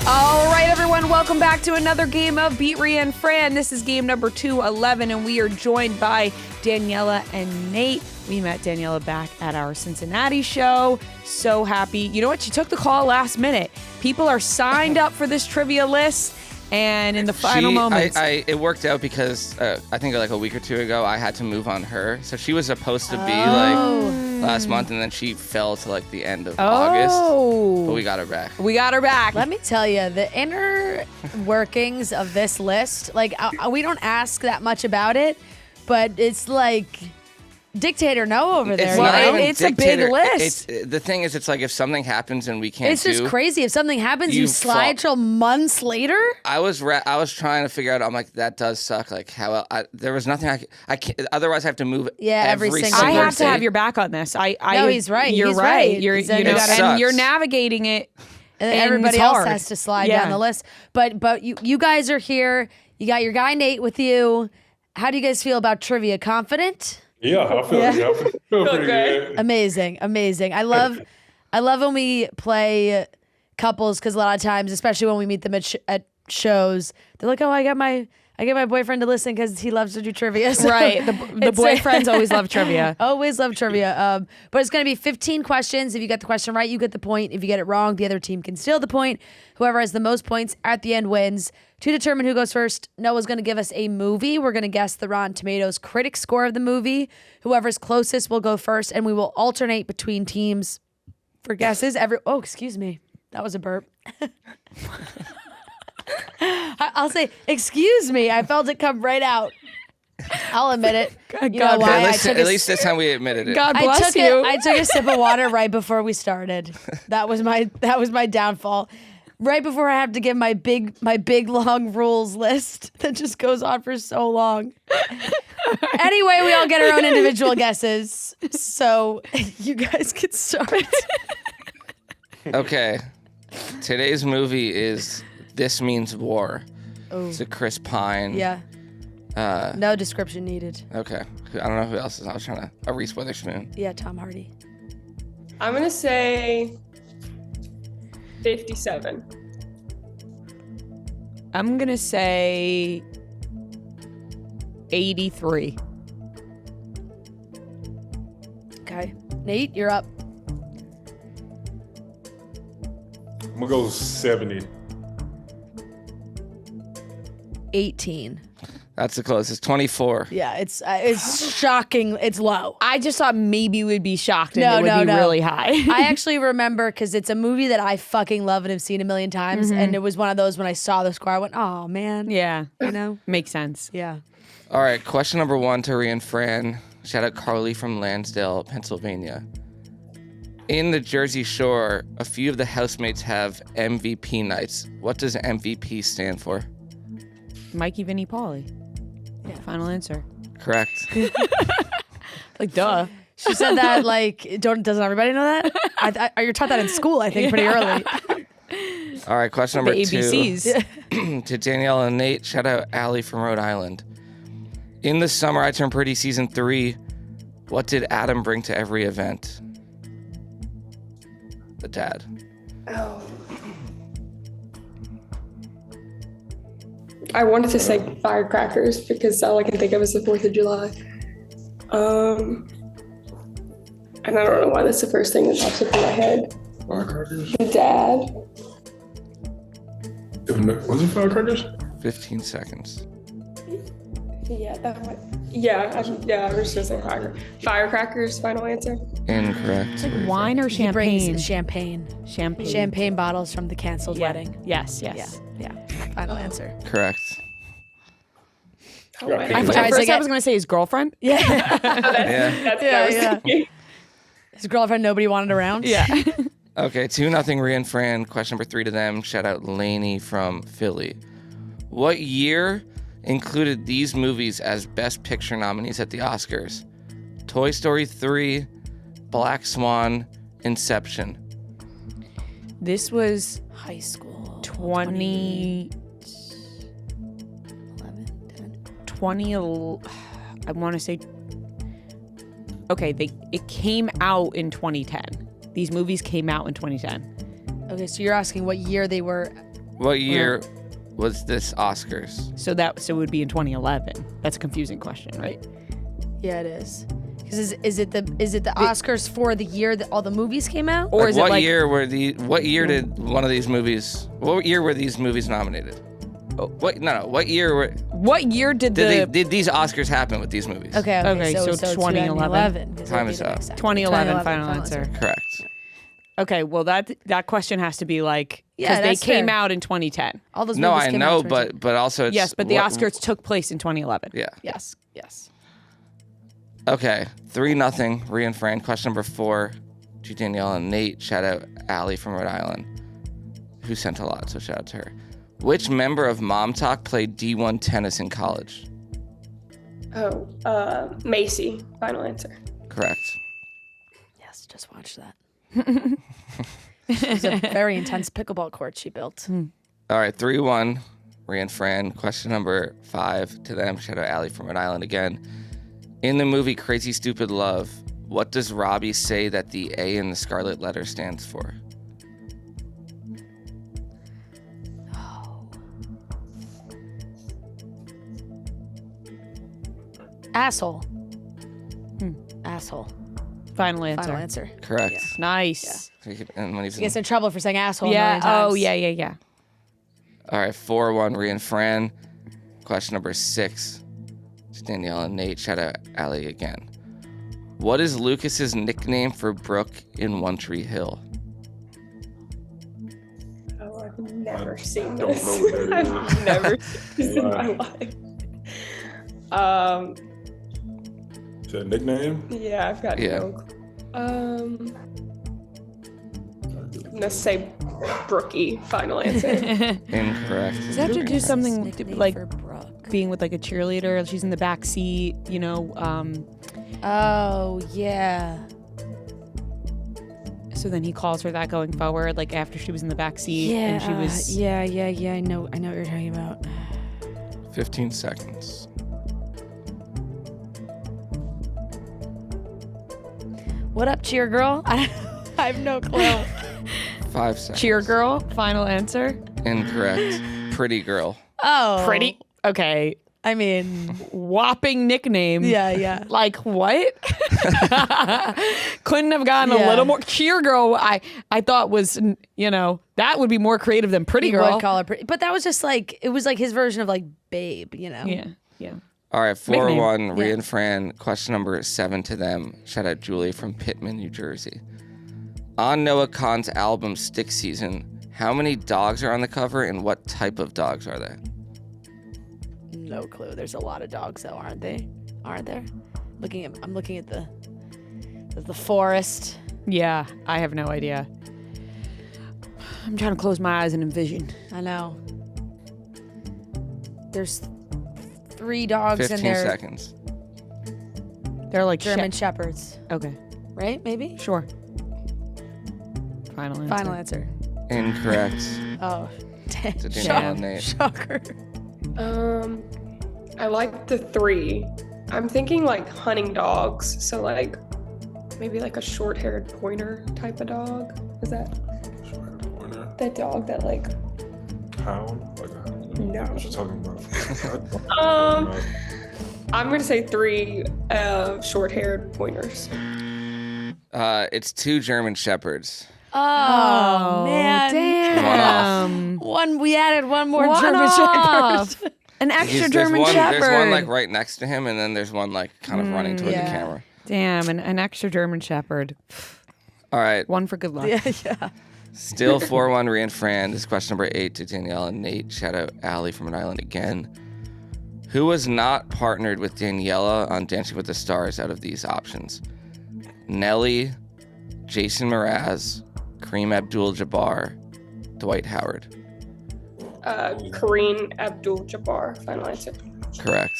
All right, everyone, welcome back to another game of Beat Ria and Fran. This is game number 211, and we are joined by Daniela and Nate. We met Daniela back at our Cincinnati show. So happy. You know what? She took the call last minute. People are signed up for this trivia list, and in the final moments. It worked out because I think like a week or two ago, I had to move on her. So she was supposed to be like last month, and then she fell to like the end of August. But we got her back. We got her back. Let me tell you, the inner workings of this list, like we don't ask that much about it, but it's like dictator no over there. It's a big list. The thing is, it's like if something happens and we can't It's just crazy. If something happens, you slide till months later. I was trying to figure out. I'm like, that does suck. Like how there was nothing I can't. Otherwise, I have to move. Yeah, every single I have day. to have your back on this. No, he's right. You're He's right. right. You're sucks. and you're navigating it. And And everybody it's else hard. has to slide Yeah. down the list. But you guys are here. You got your guy Nate with you. How do you guys feel about trivia? Confident? Yeah, I feel pretty good. Amazing. I love when we play couples, because a lot of times, especially when we meet them at shows, they're like, "Oh, I get my boyfriend to listen because he loves to do trivia." So Right. The boyfriends always love trivia. Always love trivia. But it's going to be 15 questions. If you get the question right, you get the point. If you get it wrong, the other team can steal the point. Whoever has the most points at the end wins. To determine who goes first, Noah's going to give us a movie. We're going to guess the Rotten Tomatoes critic score of the movie. Whoever's closest will go first, and we will alternate between teams for guesses. Oh, excuse me. That was a burp. I'll say, excuse me. I felt it come right out. I'll admit it. You know why? At least this time we admitted it. God bless you. I took a sip of water right before we started. That was my downfall. Right before I have to give my big long rules list that just goes on for so long. Anyway, we all get our own individual guesses. So you guys can start. Okay. Today's movie is This Means War. Oh. It's a Chris Pine. Yeah. No description needed. Okay. I don't know who else is. I was trying to. Reese Witherspoon. Yeah, Tom Hardy. I'm going to say 57. I'm going to say 83. Okay. Nate, you're up. I'm gonna go 70. 18. That's the closest. 24. Yeah, it's shocking. It's low. I just thought maybe we'd be shocked and it would be really high. I actually remember because it's a movie that I fucking love and have seen a million times. And it was one of those when I saw the score, I went, oh, man. Yeah. You know? Makes sense. Yeah. All right, question number 1 to Ria and Fran. Shout out Carly from Lansdale, Pennsylvania. In the Jersey Shore, a few of the housemates have MVP nights. What does MVP stand for? Mikey, Vinny, Pauly. Yeah. Final answer. Correct. Like, duh. She said that, like, doesn't everybody know that? You're taught that in school, I think, pretty early. All right, question number The 2. ABCs. To Daniela Nate, shout out Allie from Rhode Island. In the Summer I Turned Pretty season 3, what did Adam bring to every event? The dad. Oh. I wanted to say firecrackers because all I can think of is the 4th of July. And I don't know why that's the first thing that pops up in my head. Firecrackers? The dad. Was it firecrackers? 15 seconds. Yeah, that one. Yeah, I was just gonna say firecrackers, final answer. Incorrect. Like wine or He brings champagne? champagne. Champagne bottles from the canceled wedding. Yes. Yeah. Final answer. Correct. Oh, wait. At first I was going to say his girlfriend. Yeah. That was His girlfriend nobody wanted around. Yeah. Okay, 2-0 Ria and Fran. Question number 3 to them. Shout out Lainey from Philly. What year included these movies as Best Picture nominees at the Oscars? Toy Story 3, Black Swan, Inception. This was High school. 20... 20, I want to say, okay, it came out in 2010. These movies came out in 2010. Okay, so you're asking what year they were. What year was this Oscars? So it would be in 2011. That's a confusing question, right? Yeah, it is. Because is it the Oscars for the year that all the movies came out? Or is it what like year were what year did one of these movies? What year were these movies nominated? What year did these Oscars happen with these movies? Okay, so 2011. Time is up. 2011 final answer. Correct. Okay, well that question has to be like because Yeah, they that's came fair. out in 2010. All those No, movies I came know, out in 2010. but also it's Yes, but the Oscars took place in 2011. Yeah. Yes. Okay, 3-0 Ria and Fran. Question number 4 to Daniela and Nate. Shout out Allie from Rhode Island, who sent a lot, so shout out to her. Which member of Mom Talk played D1 tennis in college? Macy, final answer. Correct. Yes, just watch that. It was a very intense pickleball court she built. All right, 3-1 Ria and Fran. Question number 5 to them. Shout out Allie from Rhode Island again. In the movie Crazy Stupid Love, what does Robbie say that the A in the Scarlet Letter stands for? Asshole. Asshole. Final answer. Final answer. Correct. Nice. And when he's He gets in trouble for saying asshole. a Yeah. million times. Oh, yeah. All right, 4-1 Ria and Fran. Question number 6 to Danielle and Nate. Shout out Allie again. What is Lucas's nickname for Brooke in One Tree Hill? Oh, I've never seen don't this. know what that is. I've never seen this in my life. Is that a nickname? Yeah, I've got no. I'm gonna say Brookie. Final answer. Incorrect. Does that have to do something Nickname like for Brooke. being with like a cheerleader? She's in the back seat, Oh, yeah. so then he calls her that going forward, like after she was in the back seat and she was. Yeah. I know what you're talking about. 15 seconds. What up, cheer girl? I have no clue. 5 seconds. Cheer girl, final answer. Incorrect. Pretty Girl. Oh. Pretty. Okay. I mean, Whopping nickname. yeah. Like what? Couldn't have gotten a Yeah. little more. Cheer girl, I thought was, that would be more creative than pretty You girl. would call her pretty. But that was just like, it was like his version of like babe, Yeah. All right, 4-1, Nickname. Ria and Fran. Question number 7 to them. Shout out Julie from Pittman, New Jersey. On Noah Kahan's album Stick Season, how many dogs are on the cover and what type of dogs are they? No clue. There's a lot of dogs though, aren't they? Aren't there? I'm looking at the forest. Yeah, I have no idea. I'm trying to close my eyes and envision. I know. There's 3 dogs 15 in there. seconds. They're like German shepherds, Okay, right? Maybe. sure. Final answer. Final answer. Incorrect. Oh, To Daniela Nate. shocker. I like the 3. I'm thinking like hunting dogs. So like maybe like a short-haired pointer type of dog. Is that Pointer. that dog that like? Hound? Like a hound? No. What you talking about? I'm gonna say 3 short-haired pointers. It's 2 German shepherds. Oh, man. Damn. We added one more One German off. shepherd. An extra There's German one, shepherd. There's one like right next to him, and then there's one like kind of running toward yeah. the camera. Damn, an extra German shepherd. All right, One for good luck. Yeah. still 4-1, Ria and Fran. This is question number 8 to Daniela Nate. Shout out Allie from an island again. Who was not partnered with Daniela on Dancing with the Stars out of these options? Nelly, Jason Mraz, Kareem Abdul-Jabbar, Dwight Howard. Kareem Abdul-Jabbar. Final answer. Correct.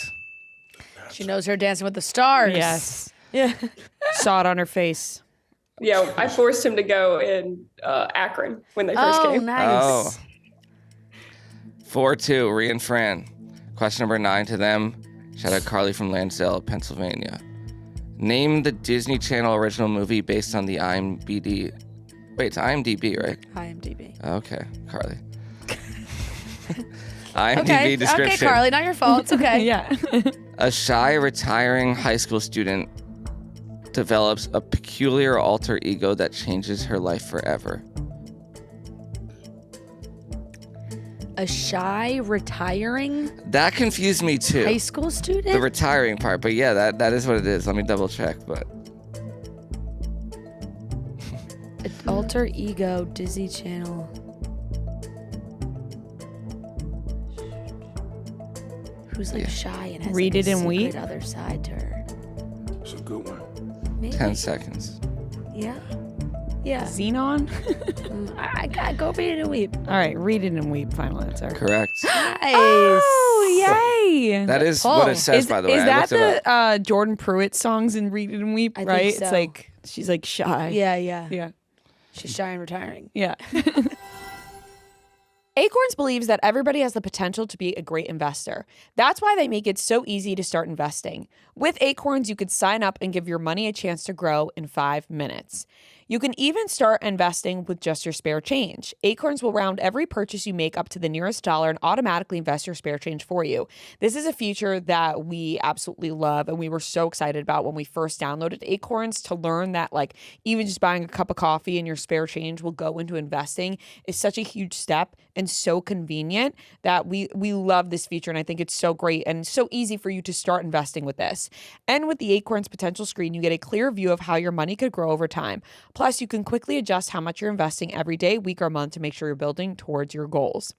She knows her Dancing with the Stars. Yes. Yeah. Saw it on her face. Yeah, I forced him to go in Akron when they first Oh, came. nice. 4-2, Ria and Fran. Question number 9 to them. Shout out Carly from Lansdale, Pennsylvania. Name the Disney Channel original movie based on the IMDb. Wait, it's IMDb, right? IMDb. Okay, Carly. IMDb description. Okay, Carly, not your fault. It's okay. Yeah. A shy, retiring high school student develops a peculiar alter ego that changes her life forever. A shy, retiring That confused me too. high school student? The retiring part, but yeah, that is what it is. Let me double check, but Alter ego, Disney Channel. Who's like shy and has Read like, it a and secret weep? other side to her. It's a good one. Maybe. 10 seconds. Yeah. Yeah. Xenon? I gotta go read it and weep. All right, read it and weep. Final answer. Correct. Nice. Oh, yay. That is what it says, by the way. Is I that looked it up. the Jordan Pruitt songs in Read It and Weep, I think right? so. It's like, she's like shy. Yeah. Yeah. She's shy and retiring. Yeah. Acorns believes that everybody has the potential to be a great investor. That's why they make it so easy to start investing. With Acorns, you could sign up and give your money a chance to grow in 5 minutes. You can even start investing with just your spare change. Acorns will round every purchase you make up to the nearest dollar and automatically invest your spare change for you. This is a feature that we absolutely love, and we were so excited about when we first downloaded Acorns to learn that like even just buying a cup of coffee and your spare change will go into investing is such a huge step and so convenient that we love this feature, and I think it's so great and so easy for you to start investing with this. And with the Acorns potential screen, you get a clear view of how your money could grow over time. Plus, you can quickly adjust how much you're investing every day, week, or month to make sure you're building towards your goals.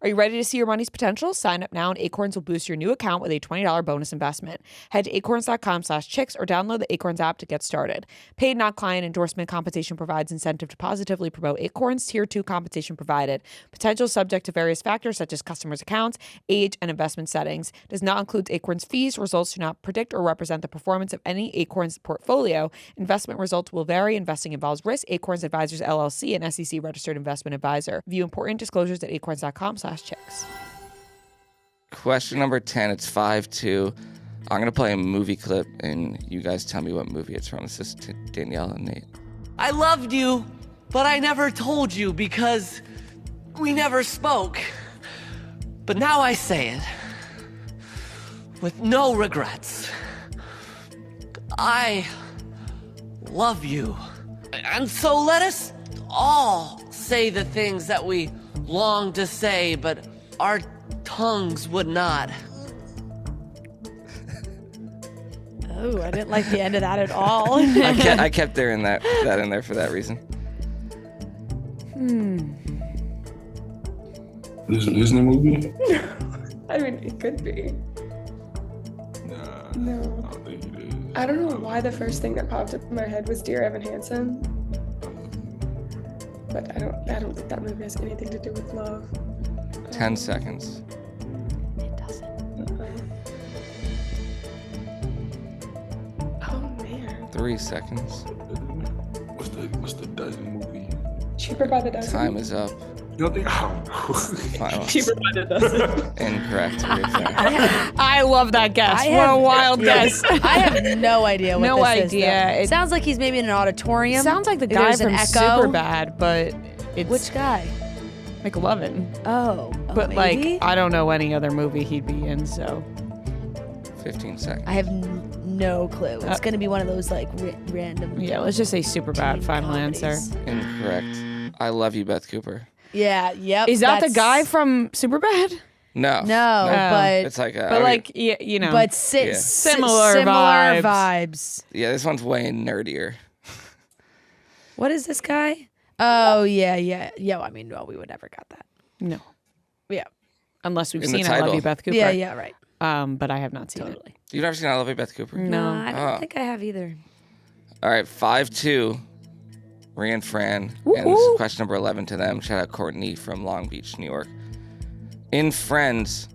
Are you ready to see your money's potential? Sign up now and Acorns will boost your new account with a $20 bonus investment. Head to acorns.com/chicks or download the Acorns app to get started. Paid, not client endorsement. Compensation provides incentive to positively promote Acorns. Tier 2 compensation provided. Potential subject to various factors such as customers' accounts, age, and investment settings. Does not include Acorns fees. Results do not predict or represent the performance of any Acorns portfolio. Investment results will vary. Investing involves risk. Acorns Advisors LLC, an SEC registered investment advisor. View important disclosures at acorns.com/chicks. Question number 10. It's 5-2. I'm going to play a movie clip, and you guys tell me what movie it's from. This is Daniela and Nate. I loved you, but I never told you because we never spoke. But now I say it with no regrets. I love you. And so let us all say the things that we long to say, but our tongues would not. Oh, I didn't like the end of that at all. I kept there in that in there for that reason. This is a Disney movie? I mean, it could be. Nah. No. I don't think it is. I don't know why the first thing that popped up in my head was Dear Evan Hansen. But I don't think that movie has anything to do with love. 10 seconds. It doesn't. Oh man. 3 seconds. What's the dozen movie? Cheaper by the dozen. Time is up. You don't think? I don't know. Final. Cheaper by the dozen. Incorrect. Ria Fran. I love that guess. I What a have- wild guess. I have no idea what No this is. idea. though. It- sounds like he's maybe in an auditorium. Sounds like the Maybe guy there's an from echo. Superbad, but it's Which guy? McLovin. Oh, But maybe? like, I don't know any other movie he'd be in, so 15 seconds. I have no clue. It's gonna be one of those like random. yeah, let's just say Superbad. teen Final comedies. answer. Incorrect. I love you, Beth Cooper. Yeah. Yep. Is that the that's- guy from Superbad? No. No, but It's like But like, yeah, you know. but Yeah. Similar similar vibes. vibes. yeah, this one's way nerdier. What is this guy? Oh yeah. Well, I mean, no, we would never got that. no, Yeah. unless we've In the seen I Love title. You, Beth Cooper. Yeah. Right. But I have not seen Totally. You've never seen I Love You, Beth Cooper? it. No. I don't Oh. think I have either. All right, 5-2. Ria and Fran. Woo-hoo. And this is question number 11 to them. Shout out Courtney from Long Beach, New York. In Friends,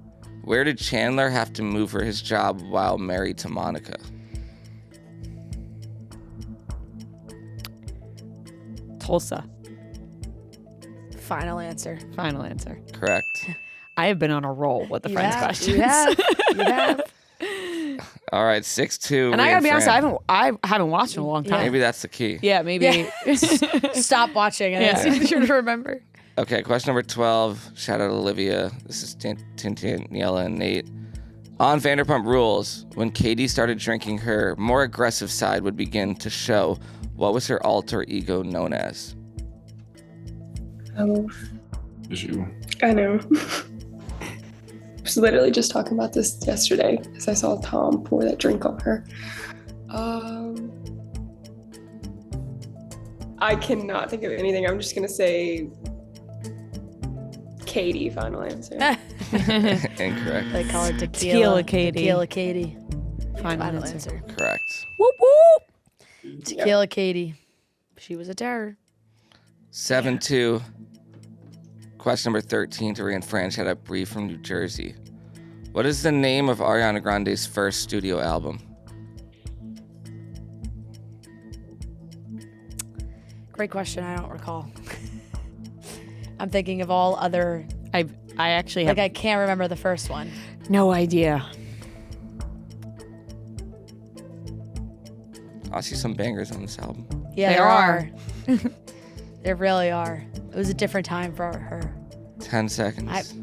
where did Chandler have to move for his job while married to Monica? Tulsa. Final answer. Final answer. Correct. I have been on a roll with the You Friends have, questions. You have. You have. All right, 6-2. And I Ria gotta be honest, Fran. I haven't watched in a long time. Maybe that's the key. Yeah, maybe. Stop watching. And Yeah. it's easier to remember. Okay, question number 12. Shout out Olivia. This is Daniela and Nate. On Vanderpump Rules, when Katie started drinking, her more aggressive side would begin to show. What was her alter ego known as? It's you. I know. I was literally just talking about this yesterday as I saw Tom pour that drink on her. I cannot think of anything. I'm just gonna say Katie. Final answer. Incorrect. They call her Tequila Katie. Tequila Katie. Final answer. Correct. Whoop whoop. Tequila Katie. She was a terror. 7-2. Question number 13 to Ria and Fran. Shout out Bree from New Jersey. What is the name of Ariana Grande's first studio album? Great question. I don't recall. I'm thinking of all other. I actually have Like I can't remember the first one. no idea. I see some bangers on this album. Yeah, There there are. are. There really are. It was a different time for her. 10 seconds.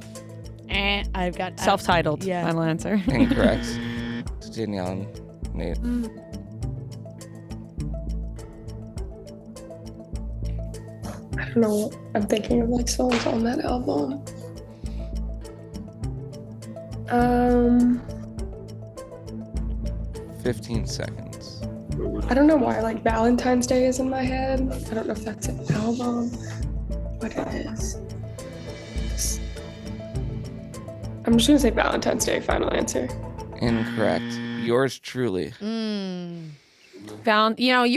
I've got Self-titled. Yeah. Final answer. Incorrect. To Danielle and Nate. I don't know. I'm thinking of like songs on that album. 15 seconds. I don't know why like Valentine's Day is in my head. I don't know if that's an album. What it is. I'm just gonna say Valentine's Day. Final answer. Incorrect. Yours truly. You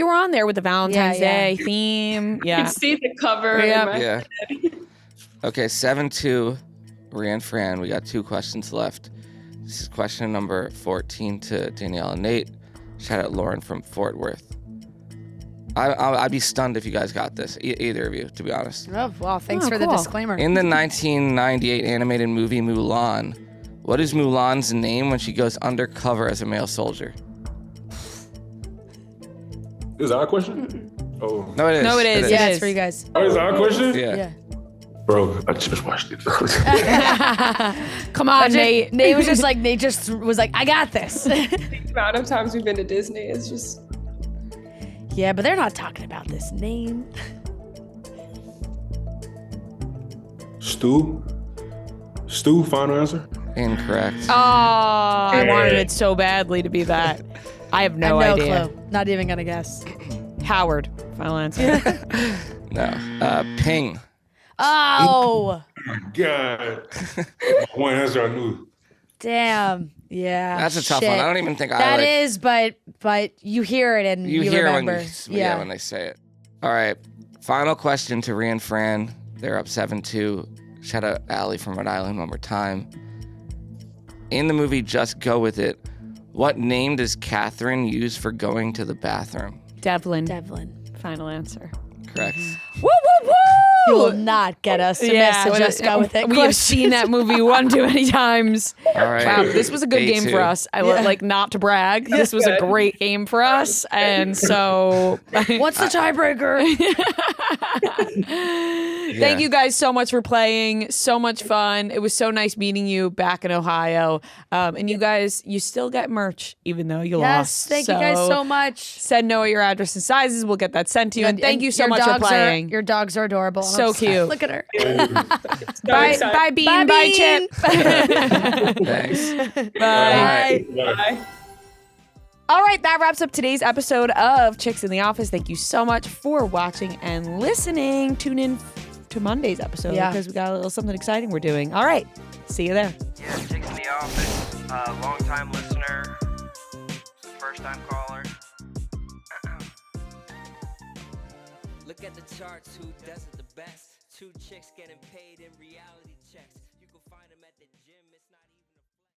were on there with the Valentine's Yeah, Day yeah. theme. You Yeah. can see the cover. Yeah. In my Yeah. Okay, 7-2. Ria and Fran, we got 2 questions left. This is question number 14 to Danielle and Nate. Shout out Lauren from Fort Worth. I'd be stunned if you guys got this, either of you, to be honest. Oh, well, thanks Oh, for the cool. disclaimer. In the 1998 animated movie Mulan, what is Mulan's name when she goes undercover as a male soldier? Is that a question? Oh. No, it is. No, it is. yeah, It it's is. for you guys. Oh, is that a question? Yeah. Yeah. Bro, I just watched it. Come on, Nate. Nate was just like, I got this. The amount of times we've been to Disney is just. Yeah, but they're not talking about this name. Stu, final answer? Incorrect. Oh, I wanted it so badly to be that. I have no idea. Clue. Not even gonna guess. Howard. Final answer. No. Ping. Oh, God. One answer I knew. damn. Yeah. That's a tough shit. one. I don't even think That I is, but you hear it and you hear remember. when they say it. All right. Final question to Ria and Fran. They're up 7-2. Shout out Allie from Rhode Island one more time. In the movie Just Go With It, what name does Catherine use for going to the bathroom? Devlin. Final answer. Correct. Woo, woo, woo! You will not get us to miss to Just Go With It. We have seen that movie one too many times. All right. Wow, this was a good Day game two. for us. Like, not to brag. This was a great game for us. And so... What's the tiebreaker? Thank you guys so much for playing. So much fun. It was so nice meeting you back in Ohio. And you guys, you still get merch, even though you lost. Yes, thank you guys so much. Send Noah your address and sizes. We'll get that sent to you. And thank you so your much for dogs playing. Your dogs are adorable. I'm So obsessed. cute. Look at her. Bye, Bean. Bye, Chip. Thanks. Bye. Bye. All right, that wraps up today's episode of Chicks in the Office. Thank you so much for watching and listening. Tune in to Monday's episode because we got a little something exciting we're doing. All right, see you there. Yeah, Chicks in the Office, long-time listener, first-time caller. Look at the charts, who does it the best? Two chicks getting paid in reality checks. You can find them at the gym, it's not even